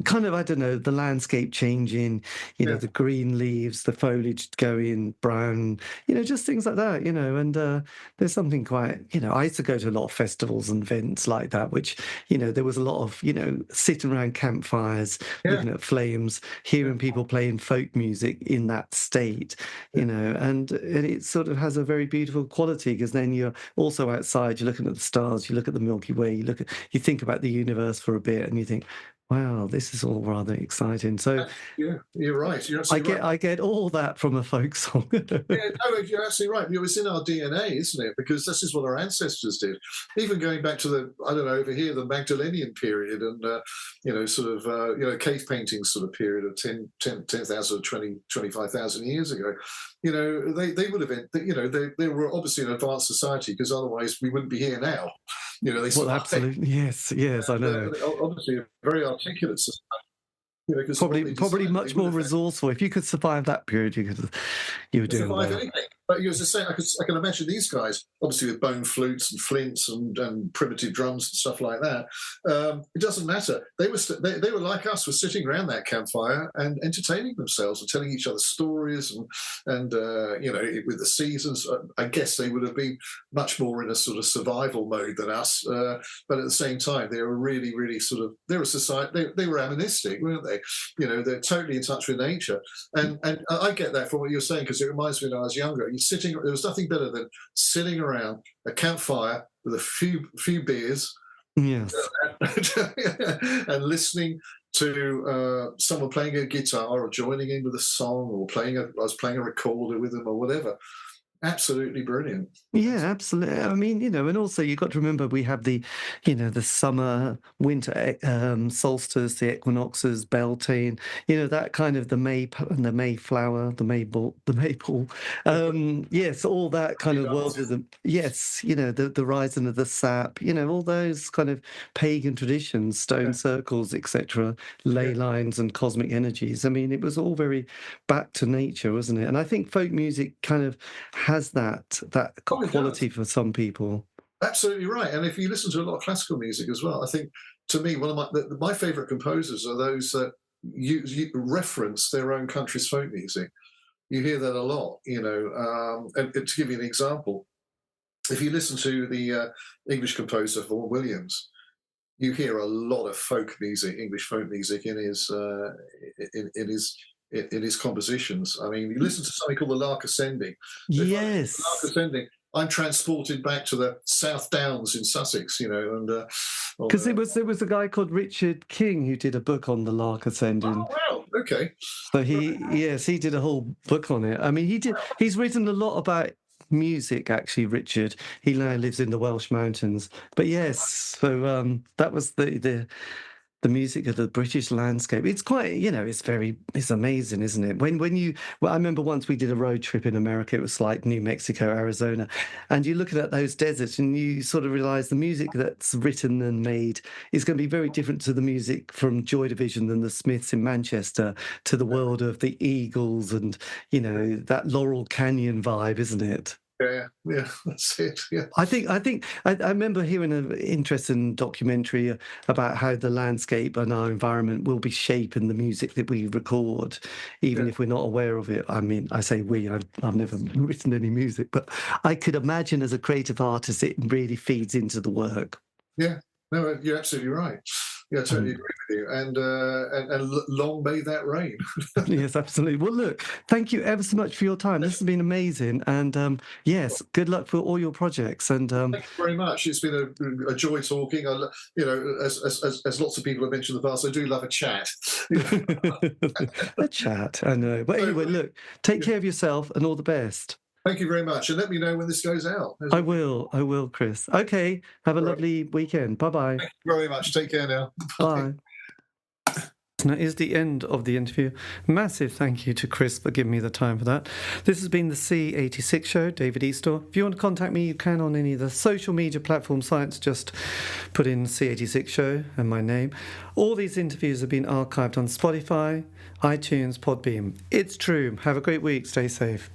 Kind of, I don't know, the landscape changing, the green leaves, the foliage going brown, just things like that, and there's something quite, I used to go to a lot of festivals and events like that, which, there was a lot of, sitting around campfires, looking at flames, hearing people playing folk music in that state, and it sort of has a very beautiful quality because then you're also outside, you're looking at the stars, you look at the Milky Way, you think about the universe for a bit and you think, wow, this is all rather exciting. So you're right. I get all that from a folk song. You're absolutely right. It's in our DNA, isn't it? Because this is what our ancestors did. Even going back to over here, the Magdalenian period and, cave painting sort of period of 10,000, 25,000 years ago. They would have been, they were obviously an advanced society because otherwise we wouldn't be here now. Absolutely. Yes, I know. Obviously, a very articulate society. Probably much more resourceful. If you could survive that period, you were doing well. Anything. But as I say, I can imagine these guys, obviously with bone flutes and flints and primitive drums and stuff like that. It doesn't matter. They were like us, were sitting around that campfire and entertaining themselves and telling each other stories and with the seasons. I guess they would have been much more in a sort of survival mode than us. But at the same time, they were really, really they were society. They were animistic, weren't they? They're totally in touch with nature. And I get that from what you're saying because it reminds me when I was younger. There was nothing better than sitting around a campfire with a few beers, yes, and listening to someone playing a guitar or joining in with a song or I was playing a recorder with them or whatever. absolutely brilliant. Yeah, absolutely. I mean, and also you've got to remember we have the summer, winter solstice, the equinoxes, Beltane, that kind of the the Mayflower, the maple. Yes, all that kind of world with them. Yes, the rising of the sap, all those kind of pagan traditions, stone circles, etc., ley lines and cosmic energies. I mean, it was all very back to nature, wasn't it? And I think folk music kind of has that Oh, it quality does. for some people. Absolutely right. And if you listen to a lot of classical music as well, I think to me one of my favourite composers are those that you reference their own country's folk music. You hear that a lot, and to give you an example, if you listen to the English composer Vaughan Williams, you hear a lot of folk music, English folk music, in his compositions. I mean, you listen to something called the Lark Ascending. If I listen to the Lark Yes. Ascending, I'm transported back to the South Downs in Sussex, and Because there was a guy called Richard King who did a book on the Lark oh Ascending. wow, okay, So he did a whole book on it. I mean, he's written a lot about music, actually, Richard. He now lives in the Welsh mountains. But yes, so that was the music of the British landscape. It's quite, it's amazing, isn't it? Well, I remember once we did a road trip in America. It was like New Mexico, Arizona, and you're looking at those deserts, and you sort of realise the music that's written and made is going to be very different to the music from Joy Division and the Smiths in Manchester, to the world of the Eagles and that Laurel Canyon vibe, isn't it? yeah, that's it, yeah. I remember hearing an interesting documentary about how the landscape and our environment will be shaping the music that we record, even if we're not aware of it. I mean, I say we, I've never written any music, but I could imagine as a creative artist, it really feeds into the work. Yeah, no, you're absolutely right. Yeah, I totally agree with you. And long may that rain. Yes, absolutely. Well, look, thank you ever so much for your time. This has been amazing. And yes, good luck for all your projects. And Thank you very much. It's been a joy talking. As lots of people have mentioned in the past, I do love a chat. a chat, I know. But anyway, look, take care of yourself and all the best. Thank you very much. And let me know when this goes out. I will, Chris. Okay, have a lovely weekend. Bye-bye. Thank you very much. Take care now. Bye. That is the end of the interview. Massive thank you to Chris for giving me the time for that. This has been the C86 show, David Eastaugh. If you want to contact me, you can on any of the social media platform sites. Just put in C86 show and my name. All these interviews have been archived on Spotify, iTunes, Podbean. It's true. Have a great week. Stay safe.